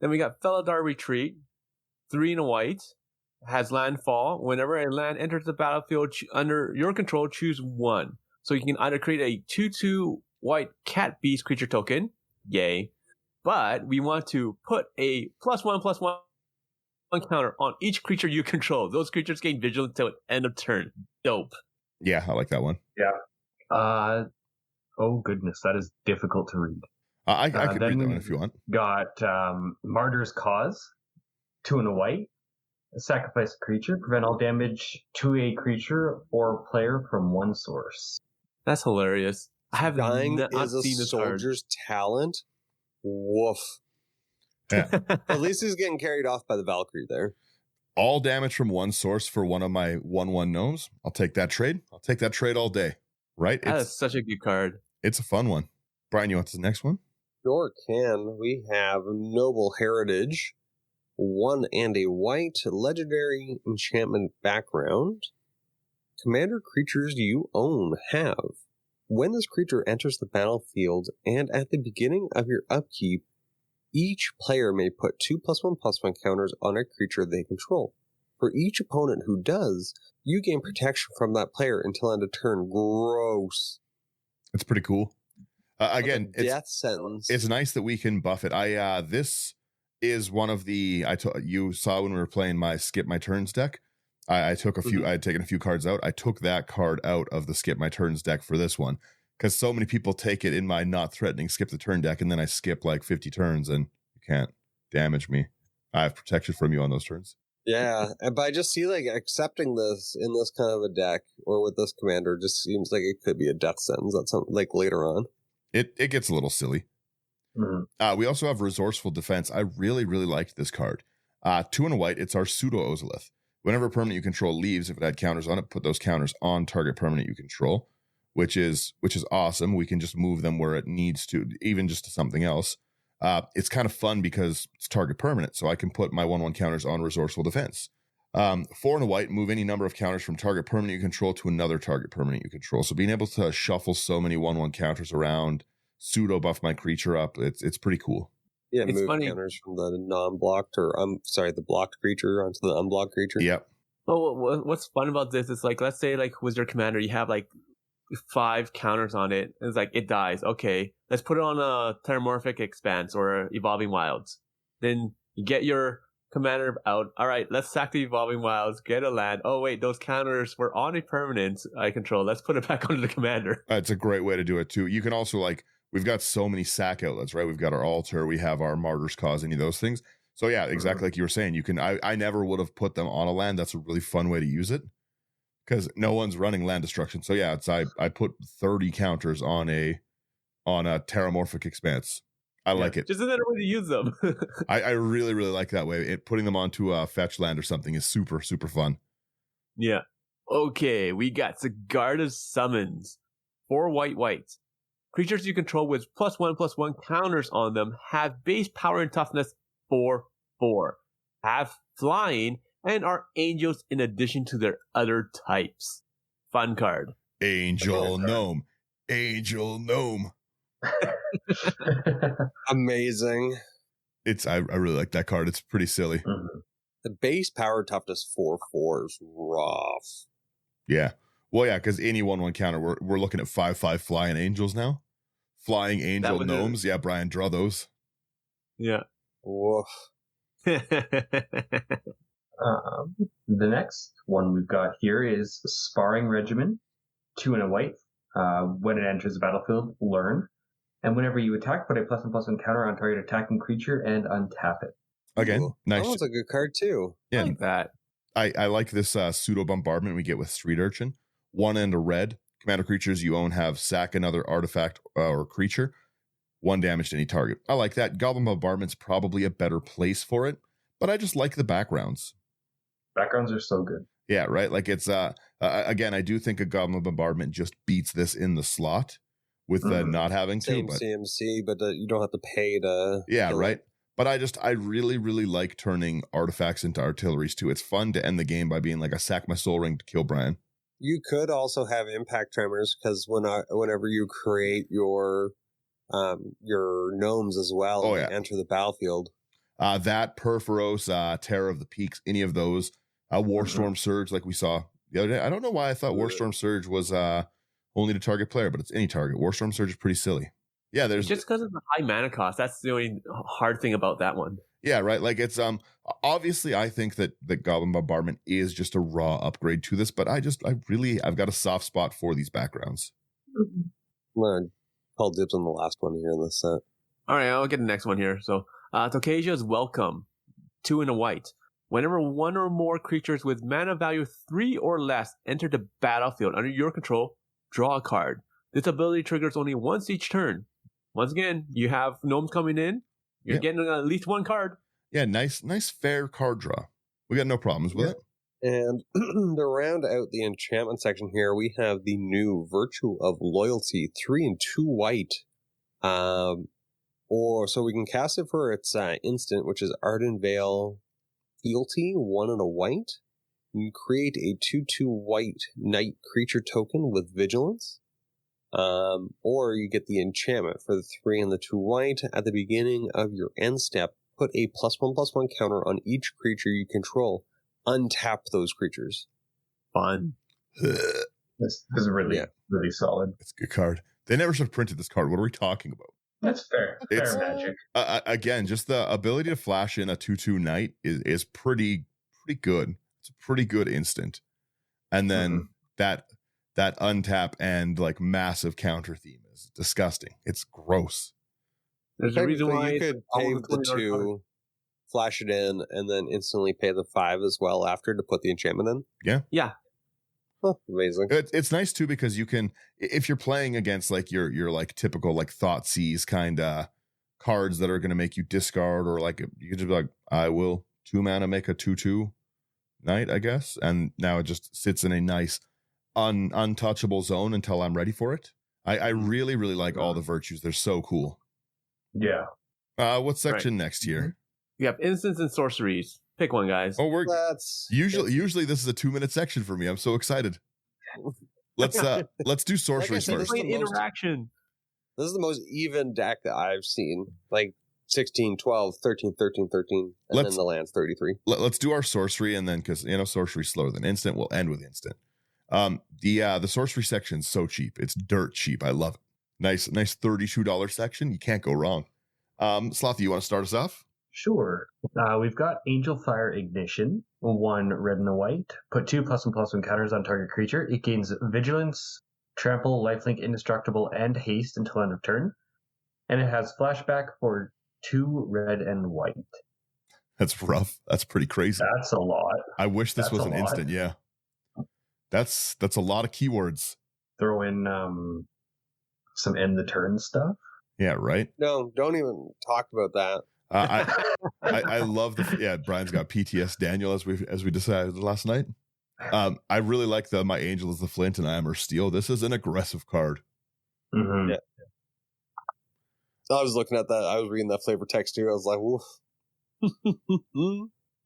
we got Felidar Retreat, 3 and a white, has landfall. Whenever a land enters the battlefield under your control, choose 1. So you can either create a 2/2 white cat beast creature token, yay, but we want to put a +1/+1 counter on each creature you control. Those creatures gain vigilance until end of turn. Dope. Yeah, I like that one. Yeah. Oh goodness, that is difficult to read. I could read then that one we if you want. Got Martyr's Cause, 2 and a white. Sacrifice a creature, prevent all damage to a creature or player from one source. That's hilarious. I have Dying not is a seen this card. soldier's talent. Woof. Yeah. At least he's getting carried off by the Valkyrie there. All damage from one source for one of my 1/1 gnomes. I'll take that trade. I'll take that trade all day. Right? That is such a good card. It's a fun one. Brian, you want the next one? Sure can. We have Noble Heritage, 1 and a white, legendary enchantment background. Commander creatures you own have. When this creature enters the battlefield and at the beginning of your upkeep, each player may put 2/1/1 counters on a creature they control. For each opponent who does, you gain protection from that player until end of turn. Gross. It's pretty cool. Again, Like a death sentence. It's nice that we can buff it. This is one of the you saw when we were playing my skip my turns deck. I took a few. I had taken a few cards out. I took that card out of the skip my turns deck for this one because so many people take it in my not threatening skip the turn deck, and then I skip like 50 turns, and you can't damage me. I have protection from you on those turns. Yeah, but I just see like accepting this in this kind of a deck or with this commander just seems like it could be a death sentence. That's something like later on. It gets a little silly. Mm-hmm. We also have Resourceful Defense. I really liked this card. 2 and a white. It's our pseudo Ozolith. Whenever a permanent you control leaves, if it had counters on it, put those counters on target permanent you control, which is awesome. We can just move them where it needs to, even just to something else. It's kind of fun because it's target permanent, so I can put my 1/1 counters on Resourceful Defense. 4 and a white, move any number of counters from target permanent you control to another target permanent you control. So being able to shuffle so many 1/1 counters around, pseudo buff my creature up, it's pretty cool. Yeah, It's move funny. counters from the non-blocked or the blocked creature onto the unblocked creature. Yep. Well, what's fun about this is like, let's say like Wizard Commander, you have like 5 counters on it. And it's like, it dies. Okay, let's put it on a Terramorphic Expanse or Evolving Wilds. Then you get your commander out. All right, let's sack the Evolving Wilds, get a land. Oh, wait, those counters were on a permanent I control. Let's put it back onto the commander. It's a great way to do it too. You can also we've got so many sack outlets, right? We've got our altar, we have our Martyr's Cause, any of those things. So yeah, exactly like you were saying, you can, I never would have put them on a land. That's a really fun way to use it because no one's running land destruction. So yeah, I put 30 counters on a Terramorphic Expanse. I like it. Just another way to use them. I really like that way. Putting them onto a fetch land or something is super fun. Yeah. Okay, we got Sigarda's Summons. 4 white. Creatures you control with +1/+1 counters on them have base power and toughness 4/4, have flying, and are angels in addition to their other types. Fun card. Angel Gnome. Amazing. I really like that card. It's pretty silly. Mm-hmm. The base power toughness 4/4 is rough. Yeah. Well, yeah, because any 1/1 counter, we're looking at 5/5 flying angels now. Flying angel gnomes. Yeah, Brian, draw those. Yeah. Woof. The next one we've got here is Sparring Regimen, 2 and a white. When it enters the battlefield, learn. And whenever you attack, put a +1/+1 counter on target attacking creature and untap it. Again, Ooh, nice. That one's a good card too. Yeah, Like that. I like this pseudo bombardment we get with Street Urchin. 1 and a red. Commander creatures you own have sack another artifact or creature. 1 damage to any target. I like that. Goblin Bombardment's probably a better place for it, but I just like the backgrounds. Backgrounds are so good. Yeah, right. Like it's again, I do think a Goblin Bombardment just beats this in the slot with not having to. Same But CMC, but you don't have to pay to. yeah, right. But I really, really like turning artifacts into artilleries too. It's fun to end the game by being like, I sack my soul ring to kill Brian. You could also have impact tremors because whenever you create your gnomes as well, Oh, yeah. enter the battlefield. That Perforos, Terror of the Peaks, any of those, Warstorm Surge, like we saw the other day. I don't know why I thought Warstorm Surge was only to target player, but it's any target. Warstorm Surge is pretty silly. Yeah, there's just because of the high mana cost. That's the only hard thing about that one. Yeah, right. Like it's obviously I think that Goblin Bombardment is just a raw upgrade to this, but I've got a soft spot for these backgrounds. I'm gonna call dibs on the last one here in this set. All right, I'll get the next one here. So Tokasia's Welcome, 2 and a white. Whenever one or more creatures with mana value 3 or less enter the battlefield under your control, draw a card. This ability triggers only once each turn. Once again, you have gnomes coming in. You're getting at least one card. Yeah, nice fair card draw. We got no problems with it. And to round out the enchantment section here, we have the new Virtue of Loyalty, 3 and 2 white. Or so we can cast it for its instant, which is Arden Vale Fealty, 1 and a white. You create a 2/2 white knight creature token with vigilance. Or you get the enchantment for the 3 and the 2 white. At the beginning of your end step, put a +1/+1 counter on each creature you control. Untap those creatures. Fun. This is really solid. It's a good card. They never should have printed this card. What are we talking about? That's fair. Fair magic. Again, just the ability to flash in a 2/2 knight is pretty good. It's a pretty good instant. And then that untap and like massive counter theme is disgusting. It's gross. There's a reason why you could pay the 2, flash it in, and then instantly pay the 5 as well after to put the enchantment in. Yeah. Oh, amazing. It's nice too because you can, if you're playing against like your like typical like Thoughtseize kind of cards that are going to make you discard, or like you could just be like, I will 2 mana make a 2/2 knight, I guess, and now it just sits in a nice untouchable zone until I'm ready for it. I really, really like all the virtues. They're so cool. Yeah. What section next here? We have instants and sorceries. Pick one, guys. Oh, usually this is a 2-minute section for me. I'm so excited. Let's do sorceries Like I said, first. Interaction. This is the most even deck that I've seen. Like 16, 12, 13, 13, 13, and then the land's 33. Let's do our sorcery, and then because sorcery's slower than instant, we'll end with instant. The sorcery section's so cheap. It's dirt cheap. I love it. Nice $32 section. You can't go wrong. Slothy, you want to start us off? Sure. We've got Angel Fire Ignition, 1 red and a white. Put 2 +1/+1 counters on target creature. It gains Vigilance, Trample, Lifelink, Indestructible, and Haste until end of turn. And it has flashback for 2 red and white. That's rough. That's pretty crazy. That's a lot. I wish this was an instant. Yeah. That's a lot of keywords. Throw in some end the turn stuff. Yeah, right. No, don't even talk about that. I love Brian's got PTS Daniel as we decided last night. I really like my angel is the flint and I am her steel. This is an aggressive card. Mm-hmm. Yeah. I was looking at that. I was reading that flavor text too. I was like, woof.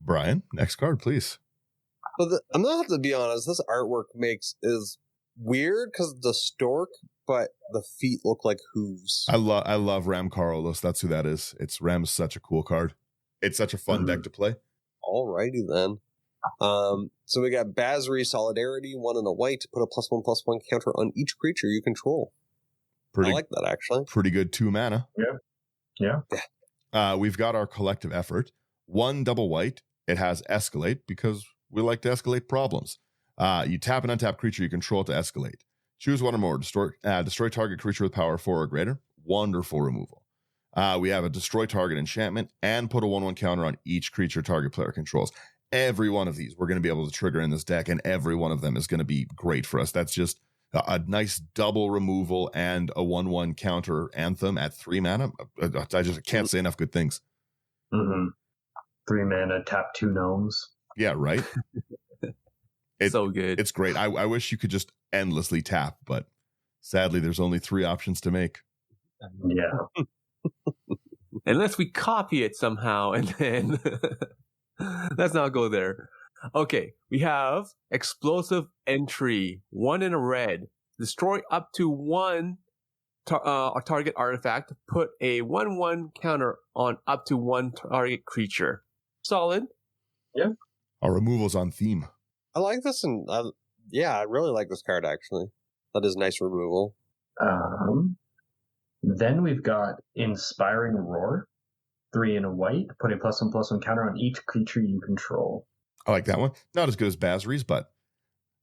Brian, next card, please. But I'm gonna have to be honest. This artwork is weird because the stork, but the feet look like hooves. I love Ram Carlos. That's who that is. Ram's such a cool card. It's such a fun deck to play. Alrighty then. So we got Basri Solidarity, 1 and a white. Put a +1/+1 counter on each creature you control. I like that actually. Pretty good 2 mana. Yeah. We've got our collective effort. 1 double white. It has escalate because we like to escalate problems. You tap an untap creature you control to escalate. Choose 1 or more. Destroy target creature with power 4 or greater. Wonderful removal. We have a destroy target enchantment and put a 1/1 counter on each creature target player controls. Every one of these we're going to be able to trigger in this deck, and every one of them is going to be great for us. That's just a nice double removal and a 1/1 counter anthem at 3 mana. I just can't say enough good things. 3 mana, tap 2 gnomes. Yeah, right. It's so good. It's great. I wish you could just endlessly tap, but sadly, there's only 3 options to make. Yeah. Unless we copy it somehow and then let's not go there. Okay, we have explosive entry, 1 in a red. Destroy up to 1 target artifact. Put a 1/1 counter on up to 1 target creature. Solid. Yeah. Our removal's on theme. I like this, and I really like this card, actually. That is nice removal. Then we've got Inspiring Roar, 3 in a white. Put a +1/+1 counter on each creature you control. I like that one. Not as good as Basri's, but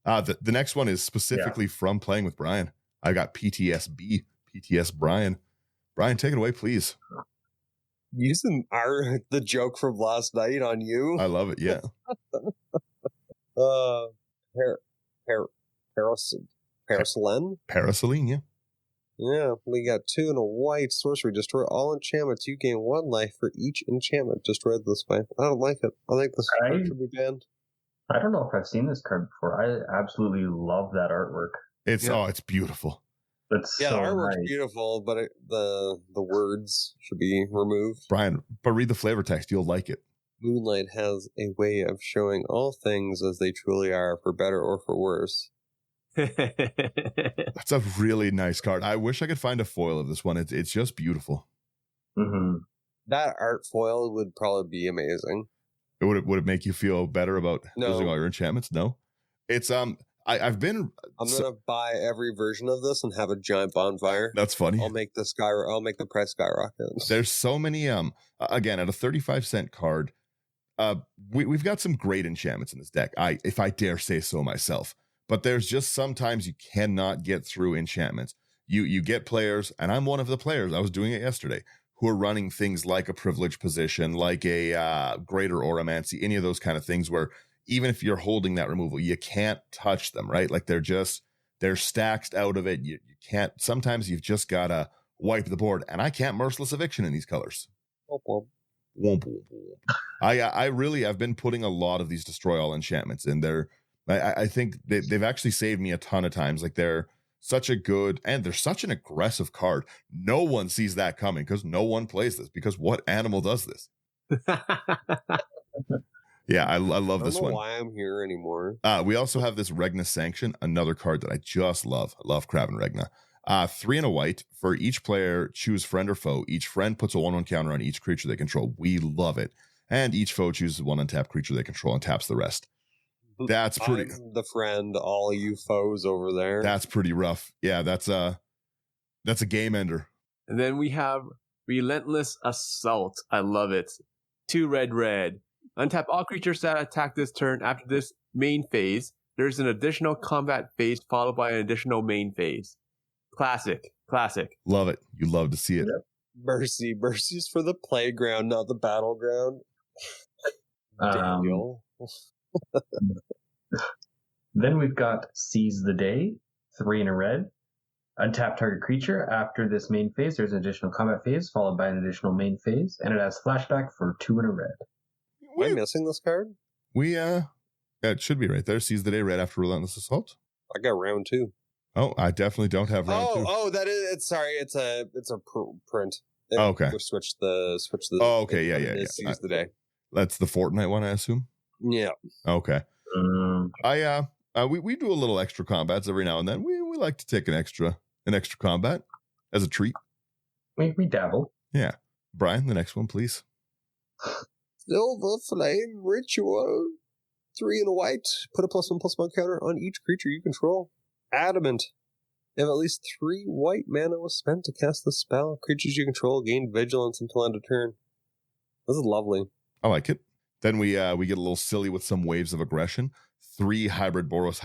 the next one is specifically from playing with Brian. I got PTSB, PTS Brian. Brian, take it away, please. Using the joke from last night on you. I love it, yeah. Paraceline? Paraceline, yeah. Yeah, we got 2 in a white sorcery. Destroy all enchantments. You gain 1 life for each enchantment destroyed this way. I don't like it. I think this card should be banned. I don't know if I've seen this card before. I absolutely love that artwork. It's beautiful. The artwork's beautiful, but the words should be removed. Brian, but read the flavor text. You'll like it. Moonlight has a way of showing all things as they truly are, for better or for worse. That's a really nice card. I wish I could find a foil of this one. It's just beautiful. Mm-hmm. That art foil would probably be amazing. Would it make you feel better about No. losing all your enchantments? No. It's I've been. I'm gonna buy every version of this and have a giant bonfire. That's funny. I'll make the price skyrocket. There's so many. Again, at a 35-cent card, we've got some great enchantments in this deck. If I dare say so myself. But there's just sometimes you cannot get through enchantments. You get players, and I'm one of the players. I was doing it yesterday, who are running things like a privileged position, like a greater oromancy, any of those kind of things where even if you're holding that removal, you can't touch them, right? Like they're stacked out of it. You can't. Sometimes you've just got to wipe the board, and I can't merciless eviction in these colors. Womp, womp. I've been putting a lot of these destroy all enchantments in there. I think they've actually saved me a ton of times. Like they're such a good, and they're such an aggressive card. No one sees that coming because no one plays this, because what animal does this? Yeah, I love this one. I don't know why I'm here anymore. We also have this Regna Sanction, another card that I just love. I love Kraven Regna. 3 in a white. For each player, choose friend or foe. Each friend puts a 1/1 counter on each creature they control. We love it. And each foe chooses 1 untapped creature they control and taps the rest. That's pretty. I'm the friend, all you foes over there. That's pretty rough. Yeah, that's a game ender. And then we have Relentless Assault. I love it. 2 red. Untap all creatures that attack this turn after this main phase. There's an additional combat phase followed by an additional main phase. Classic. Love it. You love to see it. Mercy's for the playground, not the battleground. Daniel. Then we've got Seize the Day, 3 in a red. Untap target creature. After this main phase, there's an additional combat phase followed by an additional main phase, and it has flashback for 2 in a red. Am I missing this card? It should be right there. Seize the Day right after Relentless Assault. I got round 2. Oh, I definitely don't have round 2. Oh, that is. It's a print. Okay. Switch the. Oh, okay. Yeah. Seize the Day. That's the Fortnite one, I assume. Yeah. Okay. We do a little extra combats every now and then. We like to take an extra combat as a treat. We dabble. Yeah. Brian, the next one, please. Silver Flame Ritual. 3 in a white. Put a +1/+1 counter on each creature you control. Adamant. If at least 3 white mana was spent to cast the spell, creatures you control gain vigilance until end of turn. This is lovely. I like it. Then we get a little silly with some waves of aggression. 3 hybrid Boros.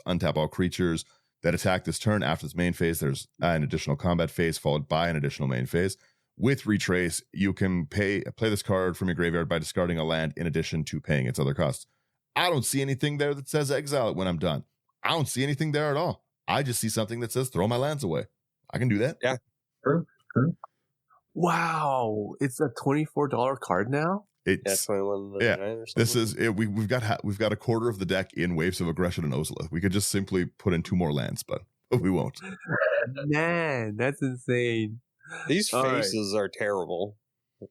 Untap all creatures that attack this turn. After this main phase, there's an additional combat phase followed by an additional main phase. With Retrace, you can play this card from your graveyard by discarding a land in addition to paying its other costs. I don't see anything there that says exile it when I'm done. I don't see anything there at all. I just see something that says throw my lands away. I can do that. Yeah. True. Wow, it's a $24 card now. It's $21.99 This is it. We've got a quarter of the deck in Waves of Aggression and Ozolith. We could just simply put in 2 more lands, but we won't. Man, that's insane. These faces are terrible.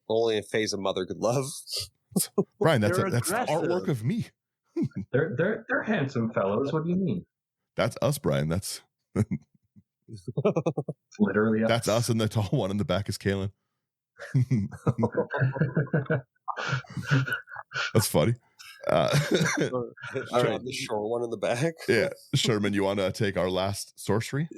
only a phase a mother could love. Brian, that's They're artwork of me. They're handsome fellows. What do you mean? That's us, Brian. That's Literally that's us, and the tall one in the back is Kalen. That's funny. The short one in the back. Yeah, Sherman, you want to take our last sorcery?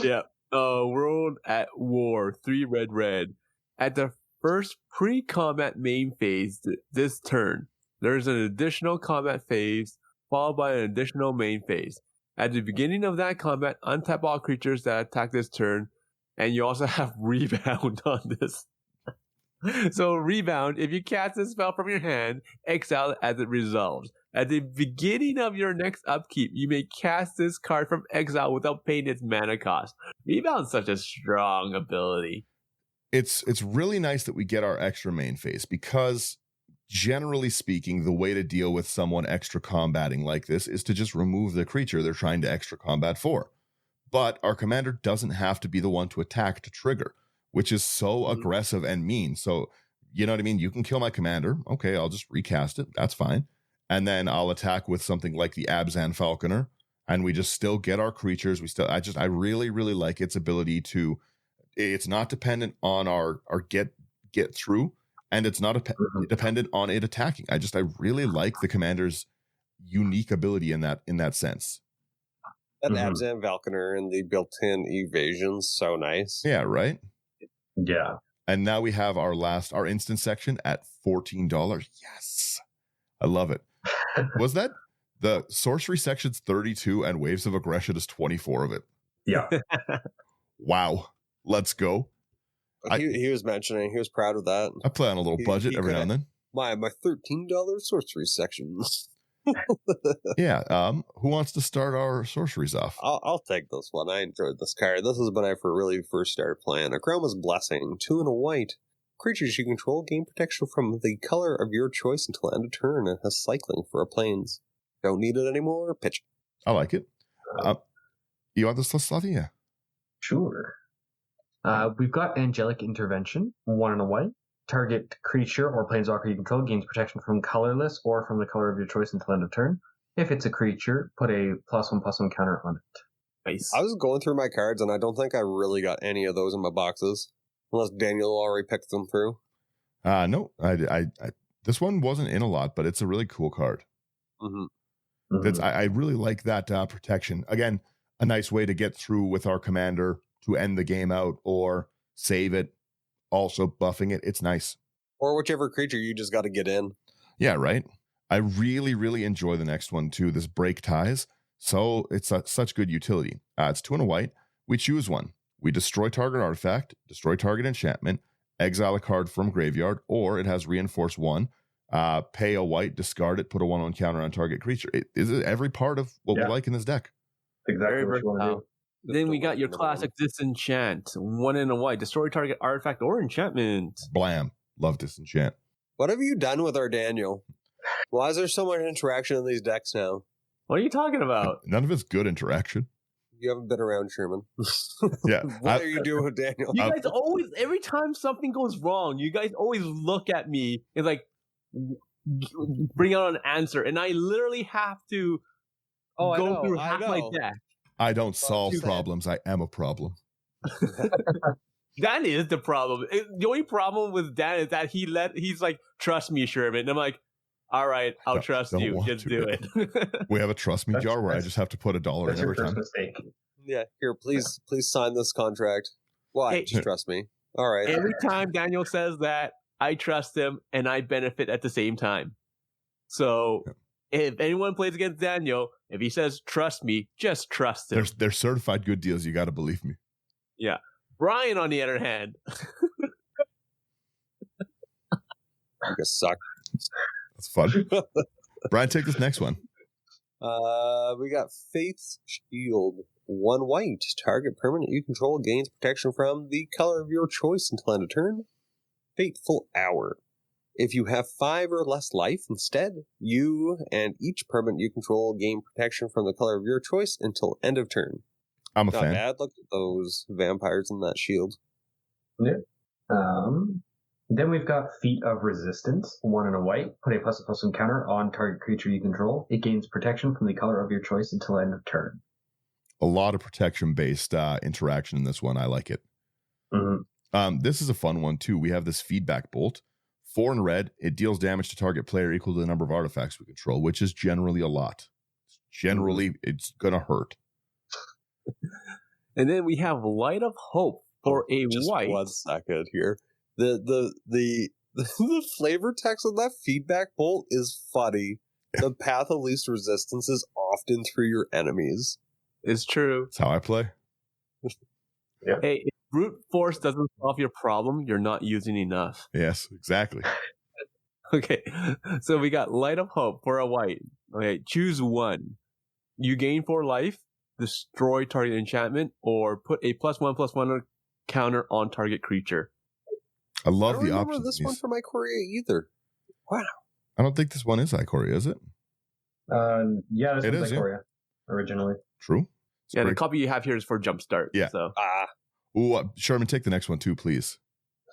Yeah. World at War, 3 red. At the first pre-combat main phase this turn, there's an additional combat phase followed by an additional main phase. At the beginning of that combat, untap all creatures that attack this turn, and you also have Rebound on this. So Rebound, if you cast a spell from your hand, exile it as it resolves. At the beginning of your next upkeep, you may cast this card from exile without paying its mana cost. Rebound's such a strong ability. It's really nice that we get our extra main phase, because generally speaking, the way to deal with someone extra combating like this is to just remove the creature they're trying to extra combat for. But our commander doesn't have to be the one to attack to trigger, which is so aggressive and mean. So, you know what I mean? You can kill my commander. Okay, I'll just recast it. That's fine. And then I'll attack with something like the Abzan Falconer, and we just still get our creatures. I really, really like its ability to, it's not dependent on our get through, and it's not dependent on it attacking. I really like the commander's unique ability in that sense. That Abzan Falconer and the built-in evasion's so nice. Yeah, right? Yeah. And now we have our instant section at $14. Yes. I love it. Was that the sorcery section's 32 and Waves of Aggression is 24 of it? Yeah. Wow. Let's go. He was mentioning he was proud of that. I play on a little budget every now and then. My $13 sorcery section. Yeah. Who wants to start our sorceries off? I'll take this one. I enjoyed this card. This is when I really first started playing. Akroma's Blessing, 2 and a white. Creatures you control gain protection from the color of your choice until end of turn and has cycling for a plains. Don't need it anymore? Pitch. I like it. You want this list, Slavi? Yeah. Sure. We've got Angelic Intervention, 1 and a white. Target creature or planeswalker you control gains protection from colorless or from the color of your choice until end of turn. If it's a creature, put a +1/+1 counter on it. Nice. I was going through my cards, and I don't think I really got any of those in my boxes. Unless Daniel already picked them through. No, I this one wasn't in a lot, but it's a really cool card. I really like that protection. Again, a nice way to get through with our commander to end the game out or save it. Also buffing it. It's nice. Or whichever creature you just got to get in. Yeah, right. I really, really enjoy the next one too. This Break Ties. So it's such good utility. It's 2 and a white. We choose one. We destroy target artifact, destroy target enchantment, exile a card from graveyard, or it has reinforce 1. Pay a white, discard it, put a 1/1 counter on target creature. It is every part of what we like in this deck. Exactly what you want to do. Then we got your classic Disenchant, 1 and a white. Destroy target artifact or enchantment. Blam. Love Disenchant. What have you done with our Daniel? Why is there so much interaction in these decks now? What are you talking about? None of it's good interaction. You haven't been around, Sherman. Yeah. What are you doing with Daniel? You guys always, every time something goes wrong, you guys always look at me and like bring out an answer, and I literally have to go through half my deck. I don't solve problems. I am a problem. That is the problem. The only problem with Dan is that he's like, trust me, Sherman. And I'm like, all right, I'll trust you. Just do it. We have a trust me jar where I just have to put $1 in every time. Mistake. Yeah, here, please sign this contract. Why? Just trust me. All right. Every time Daniel says that, I trust him and I benefit at the same time. So if anyone plays against Daniel, if he says trust me, just trust him. They're certified good deals. You got to believe me. Yeah. Brian, on the other hand, you guys suck. That's fun. Brian, take this next one. We got Faith's Shield, 1 white. Target permanent you control gains protection from the color of your choice until end of turn. Fateful Hour. If you have 5 or less life instead, you and each permanent you control gain protection from the color of your choice until end of turn. I'm a Not fan. bad. Look at those vampires in that shield. Yeah. Then we've got Feat of Resistance, 1 and a white. Put a +1/+1 counter on target creature you control. It gains protection from the color of your choice until end of turn. A lot of protection-based interaction in this one. I like it. Mm-hmm. This is a fun one, too. We have this Feedback Bolt. 4 in red. It deals damage to target player equal to the number of artifacts we control, which is generally a lot. Generally, it's going to hurt. And then we have Light of Hope for a Just white. 1 second here. The flavor text on that feedback bolt is funny. The path of least resistance is often through your enemies. It's true. That's how I play. Hey, if brute force doesn't solve your problem, you're not using enough. Yes, exactly. Okay, so we got Light of Hope for a white. Okay, choose one. You gain 4 life, destroy target enchantment, or put a +1/+1 counter on target creature. I love the I don't remember options. this one for my Ikoria either. Wow. I don't think this one is Ikoria, is it? Yeah, this It one's is, yeah. Ikoria, originally. True. It's Yeah, the great. copy you have here is for Jumpstart. Yeah. So, Ooh, Sherman, take the next one too, please.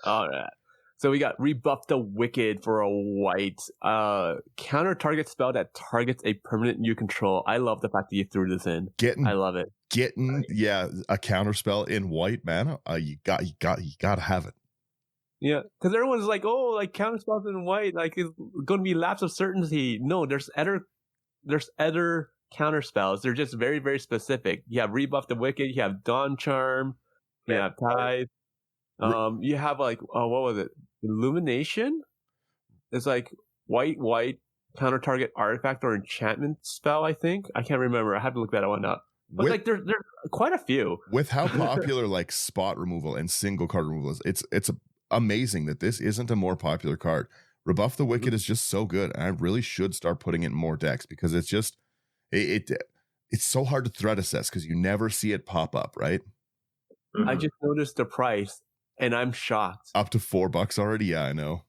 all right. So we got Rebuff the Wicked for a white. Counter target spell that targets a permanent you control. I love the fact that you threw this in. I love it. Getting a counter spell in white mana. You gotta have it. Yeah, because everyone's like, oh, like counter spells in white, like it's going to be lapse of certainty. No, there's other counter spells. They're just very, very specific. You have Rebuff the Wicked. You have Dawn Charm. You have Tithe. You have like, what was it? Illumination. It's like white counter target artifact or enchantment spell. I think I can't remember. I have to look that one up. But like there's quite a few. With how popular like spot removal and single card removal is, it's amazing that this isn't a more popular card. Rebuff the Wicked is just so good, and I really should start putting it in more decks because it's just it's so hard to threat assess because you never see it pop up, right? Mm-hmm. I just noticed the price and I'm shocked. Up to $4 already. Yeah, I know.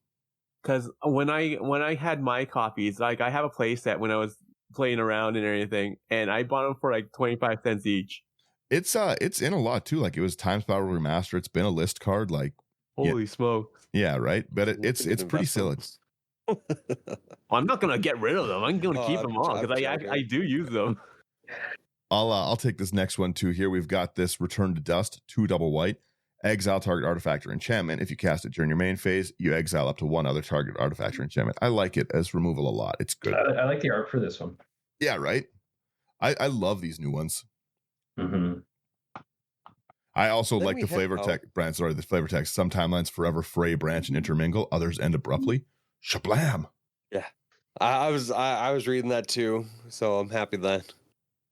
Because when I had my copies, like I have a playset when I was playing around and everything, and I bought them for like 25 cents each. It's in a lot too. Like it was Times Power Remaster. It's been a list card. Like Holy smokes! yeah, right. But it's pretty silly. I'm not gonna get rid of them. I'm gonna keep them all because I do use them. I'll take this next one too. Here we've got this Return to Dust, 2 double white. Exile target artifact or enchantment. If you cast it during your main phase, you exile up to 1 other target artifact or enchantment. I like it as removal a lot. It's good. I like the art for this one. Yeah, right? I love these new ones. Mm-hmm. I also Then like we the have- flavor text. Brand, sorry, the flavor text. Some timelines forever fray, branch, and intermingle. Others end abruptly. Shablam. I was reading that too, so I'm happy that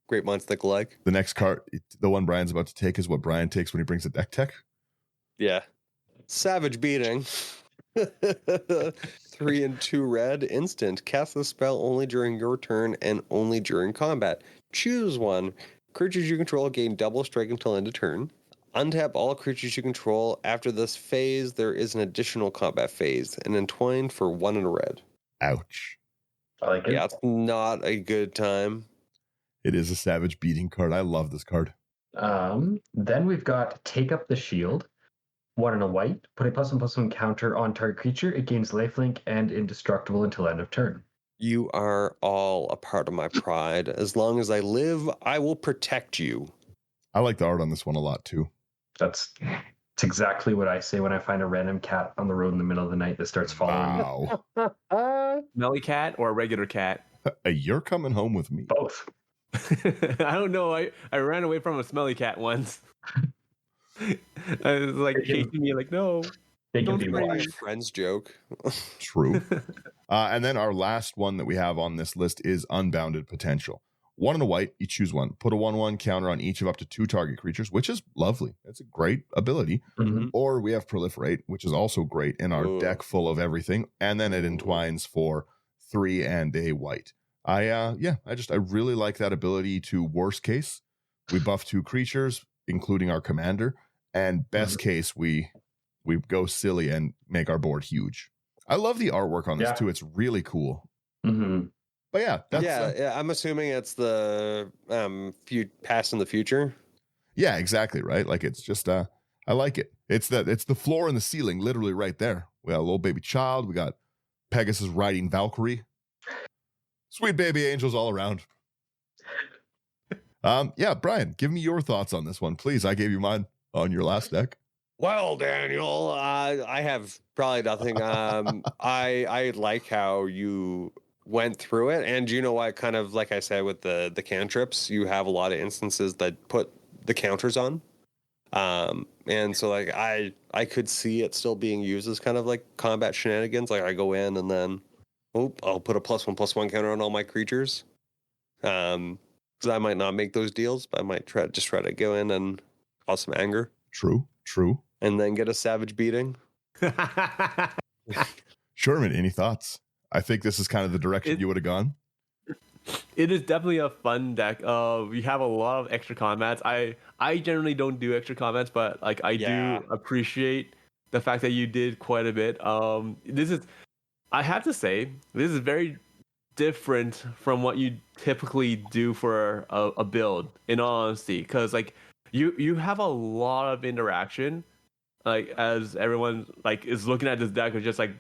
great minds think alike. The next card, the one Brian's about to take, is what Brian takes when he brings a deck tech. Yeah. Savage Beating. 3 and 2 red, instant. Cast the spell only during your turn and only during combat. Choose one. Creatures you control gain double strike until end of turn. Untap all creatures you control. After this phase, there is an additional combat phase, and entwined for 1 in a red. Ouch. I like it. Yeah, it's not a good time. It is a Savage Beating card. I love this card. Then we've got Take Up the Shield. 1 and a white. Put a +1/+1 counter on target creature. It gains lifelink and indestructible until end of turn. You are all a part of my pride. As long as I live, I will protect you. I like the art on this one a lot too. That's exactly what I say when I find a random cat on the road in the middle of the night that starts following me. Wow. Smelly cat or a regular cat? You're coming home with me. Both. I don't know. I ran away from a smelly cat once. I was like chasing me, like no. They can Don't be worry. My watched. friend's joke. True. And then our last one that we have on this list is Unbounded Potential. 1 and a white, you choose one. Put a 1/1 counter on each of up to 2 target creatures, which is lovely. That's a great ability. Mhm. Or we have Proliferate, which is also great in our Ooh. deck full of everything. And then it entwines for 3 and a white. I really like that ability to worst case. We buff 2 creatures, including our commander. And best case, we go silly and make our board huge. I love the artwork on this Yeah. too. It's really cool. Mhm. But yeah, that's Yeah, I'm assuming it's the past and the future. yeah, exactly right. Like it's just I like it. It's the floor and the ceiling, literally right there. We got a little baby child. We got Pegasus riding Valkyrie. Sweet baby angels all around. Yeah, Brian, give me your thoughts on this one, please. I gave you mine on your last deck. Well, Daniel, I have probably nothing. I like how you went through it, and you know what? Kind of like I said with the cantrips, you have a lot of instances that put the counters on, and so like I could see it still being used as kind of like combat shenanigans. Like I go in and then, I'll put a +1/+1 counter on all my creatures. Because I might not make those deals, but I might try to go in and cause some anger. True. And then get a savage beating. Sherman, any thoughts? I think this is kind of the direction you would have gone. It is definitely a fun deck. We have a lot of extra combats. I generally don't do extra combats, but like I do appreciate the fact that you did quite a bit. I have to say, this is very different from what you typically do for a build, in all honesty, because like you have a lot of interaction, like as everyone like is looking at this deck, is just like,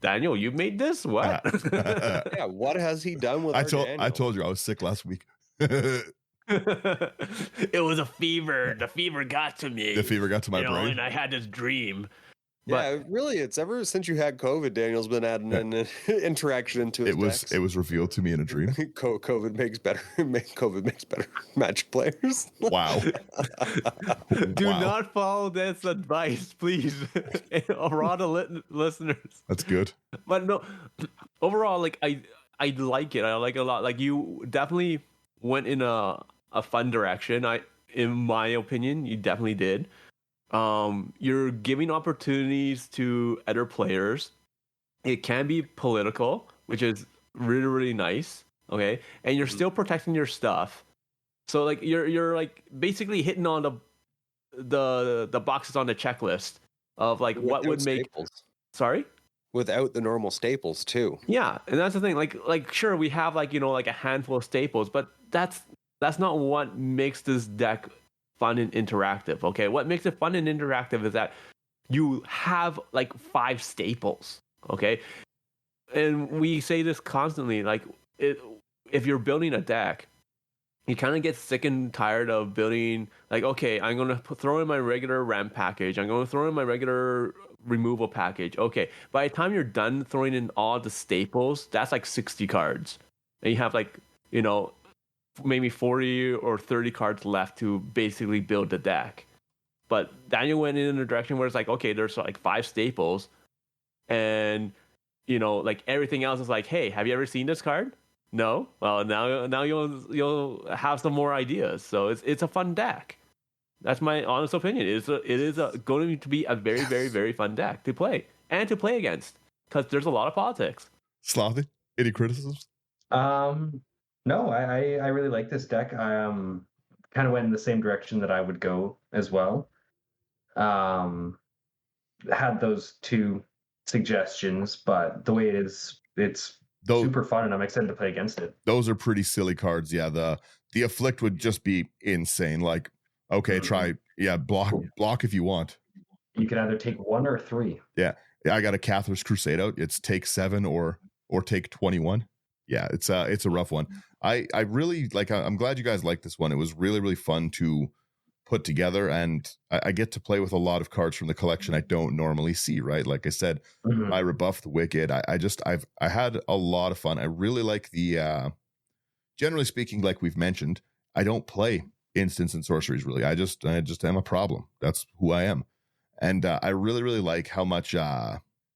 Daniel, you made this? What? Yeah, what has he done with I told you I was sick last week. It was a fever. The fever got to me. The fever got to my brain. And I had this dream. Yeah, really, it's ever since you had COVID, Daniel's been adding an interaction into his decks. It was revealed to me in a dream. COVID makes better Magic players. Wow. Do not follow this advice, please. Listeners. That's good. But no, overall, like I like it. I like it a lot. Like you definitely went in a fun direction. In my opinion, you definitely did. You're giving opportunities to other players. It can be political, which is really, really nice. Okay, and you're still protecting your stuff. So like you're like basically hitting on the boxes on the checklist of like what would make staples. Sorry? Without the normal staples too. Yeah, and that's the thing. Like sure, we have like like a handful of staples, but that's not what makes this deck fun and interactive. Okay, what makes it fun and interactive is that you have like 5 staples. Okay, and we say this constantly. Like if you're building a deck, you kind of get sick and tired of building like, okay, I'm gonna throw in my regular ramp package. I'm gonna throw in my regular removal package. Okay, by the time you're done throwing in all the staples, that's like 60 cards, and you have like maybe 40 or 30 cards left to basically build the deck. But Daniel went in a direction where it's like, okay, there's like 5 staples, and like everything else is like, hey, have you ever seen this card? No. Well, now you'll have some more ideas. So it's a fun deck. That's my honest opinion. It is going to be a very, very, very fun deck to play and to play against, because there's a lot of politics. Slothy, any criticisms? No, I really like this deck. I kind of went in the same direction that I would go as well. Had those 2 suggestions, but the way it is, it's super fun, and I'm excited to play against it. Those are pretty silly cards. Yeah, the Afflict would just be insane. Like, okay, try block if you want. You can either take 1 or 3. Yeah, I got a Cathar's Crusade out. It's take 7 or take 21. Yeah, it's a rough one. I really like. I'm glad you guys like this one. It was really, really fun to put together, and I get to play with a lot of cards from the collection I don't normally see. Right, like I said, I rebuffed the Wicked. I had a lot of fun. I really like the. Generally speaking, like we've mentioned, I don't play instants and sorceries really. I just am a problem. That's who I am, and I really, really like how much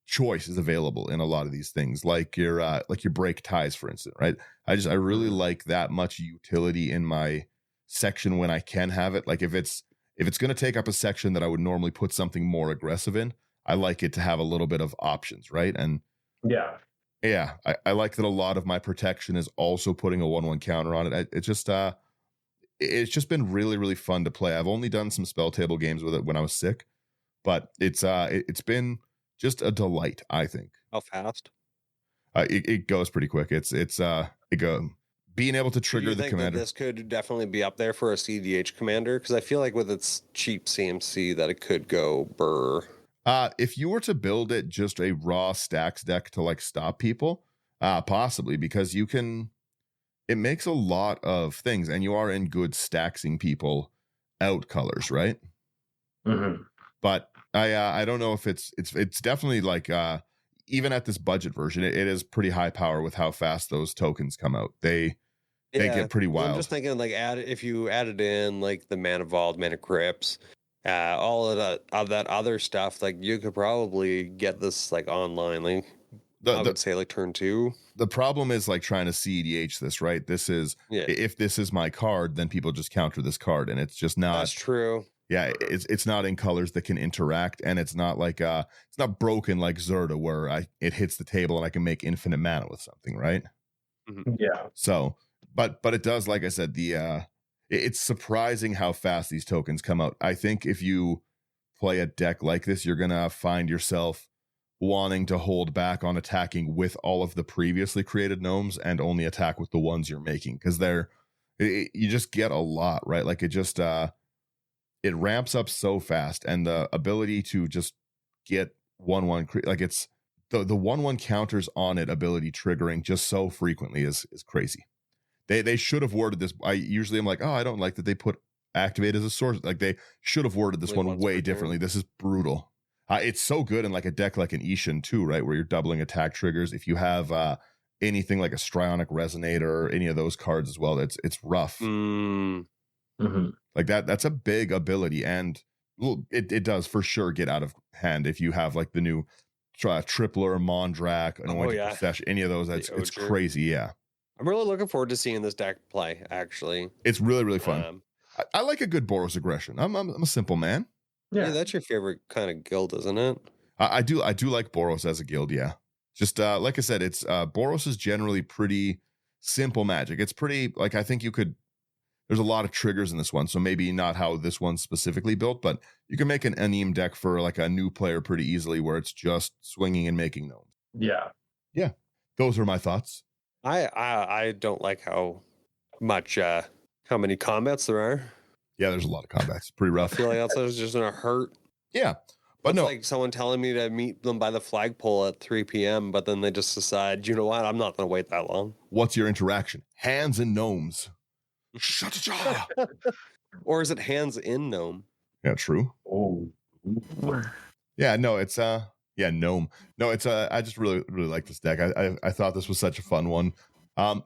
choice is available in a lot of these things, like your break ties, for instance, right? I really like that much utility in my section when I can have it. Like if it's going to take up a section that I would normally put something more aggressive in, I like it to have a little bit of options, right? And yeah, I like that a lot of my protection is also putting a 1/1 counter on it. It's just been really, really fun to play. I've only done some spell table games with it when I was sick, but it's been just a delight, I think. How fast? It goes pretty quick. Being able to trigger the commander. This could definitely be up there for a CDH commander, because I feel like with its cheap CMC that it could go burr. If you were to build it just a raw stacks deck to like stop people, possibly, because it makes a lot of things, and you are in good stacksing people out colors, right? Mm-hmm. But I don't know if it's definitely like even at this budget version, it is pretty high power with how fast those tokens come out. They get pretty wild. I'm just thinking like if you added in like the Mana Vault, Mana Crypts, all of that other stuff, like you could probably get this like online. Like I would say like turn 2. The problem is like trying to CEDH this, right? This is if this is my card, then people just counter this card, and it's just not. That's true. Yeah, it's not in colors that can interact, and it's not like it's not broken like Zerda where it hits the table and I can make infinite mana with something, right? Mm-hmm. Yeah. So, but it does, like I said, it's surprising how fast these tokens come out. I think if you play a deck like this, you're gonna find yourself wanting to hold back on attacking with all of the previously created gnomes and only attack with the ones you're making, because you just get a lot, right? Like it just it ramps up so fast, and the ability to just get 1/1 like it's the 1/1 counters on it ability triggering just so frequently is crazy. They should have worded this. I usually am like, oh, I don't like that they put activate as a source. Like they should have worded this one way differently. This is brutal. It's so good in like a deck like an Ishin too, right? Where you're doubling attack triggers. If you have anything like a Strionic Resonator or any of those cards as well, it's rough. Mm-hmm. Like that's a big ability, and it does for sure get out of hand if you have like the new Tripler, Mondrak, Anointed Procession, any of those. It's crazy. Yeah. I'm really looking forward to seeing this deck play, actually. It's really, really fun. I like a good Boros aggression. I'm a simple man. Yeah, that's your favorite kind of guild, isn't it? I do like Boros as a guild, yeah. Just like I said, it's Boros is generally pretty simple magic. It's pretty, like, I think there's a lot of triggers in this one, so maybe not how this one's specifically built, but you can make an Anim deck for like a new player pretty easily where it's just swinging and making gnomes. Yeah. Yeah. Those are my thoughts. I don't like how many combats there are. Yeah, there's a lot of combats. Pretty rough. I feel like that's just gonna hurt. Yeah. But it's no, like someone telling me to meet them by the flagpole at 3 p.m., but then they just decide, you know what, I'm not gonna wait that long. What's your interaction? Hands and gnomes. Shut-a-jaw. Or is it hands in gnome? Yeah, true. Oh. Yeah, no, it's gnome. No, it's I just really, really like this deck. I thought this was such a fun one.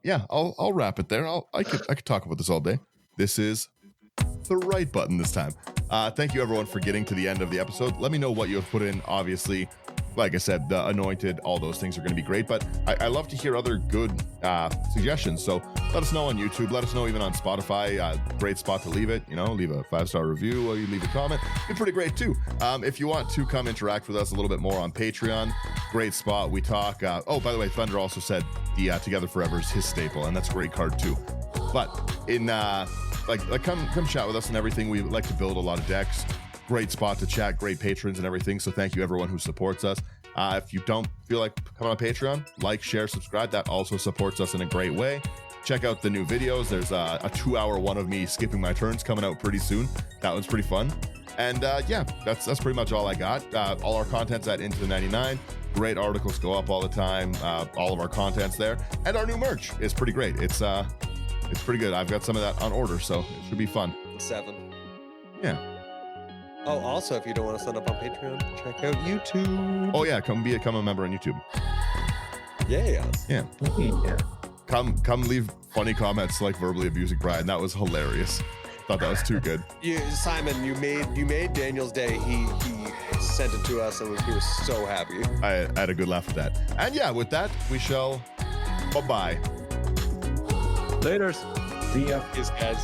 Yeah, I'll wrap it there. I could talk about this all day. This is the right button this time. Thank you everyone for getting to the end of the episode. Let me know what you have put in. Obviously, like I said, the Anointed, all those things are going to be great, but I love to hear other good suggestions. So let us know on YouTube. Let us know even on Spotify. Great spot to leave it. Leave a 5-star review, or you leave a comment. It'd be pretty great too. If you want to come interact with us a little bit more on Patreon, great spot. We talk. Oh, by the way, Thunder also said the Together Forever is his staple, and that's a great card too. But in come chat with us and everything. We like to build a lot of decks. Great spot to chat, great patrons and everything. So thank you everyone who supports us. If you don't feel like coming on Patreon, like, share, subscribe. That also supports us in a great way. Check out the new videos. There's a 2-hour one of me skipping my turns coming out pretty soon. That one's pretty fun. And yeah, that's pretty much all I got. All our content's at Into the 99. Great articles go up all the time. All of our content's there. And our new merch is pretty great. It's pretty good. I've got some of that on order, so it should be fun. 7. Yeah. Oh, also, if you don't want to sign up on Patreon, check out YouTube. Oh yeah, come a member on YouTube. Yeah. Come leave funny comments like verbally abusing Brian. That was hilarious. Thought that was too good. Simon, you made Daniel's day. He sent it to us, and he was so happy. I had a good laugh at that. And yeah, with that, we shall bye-bye. Laters. See ya. Peace, guys.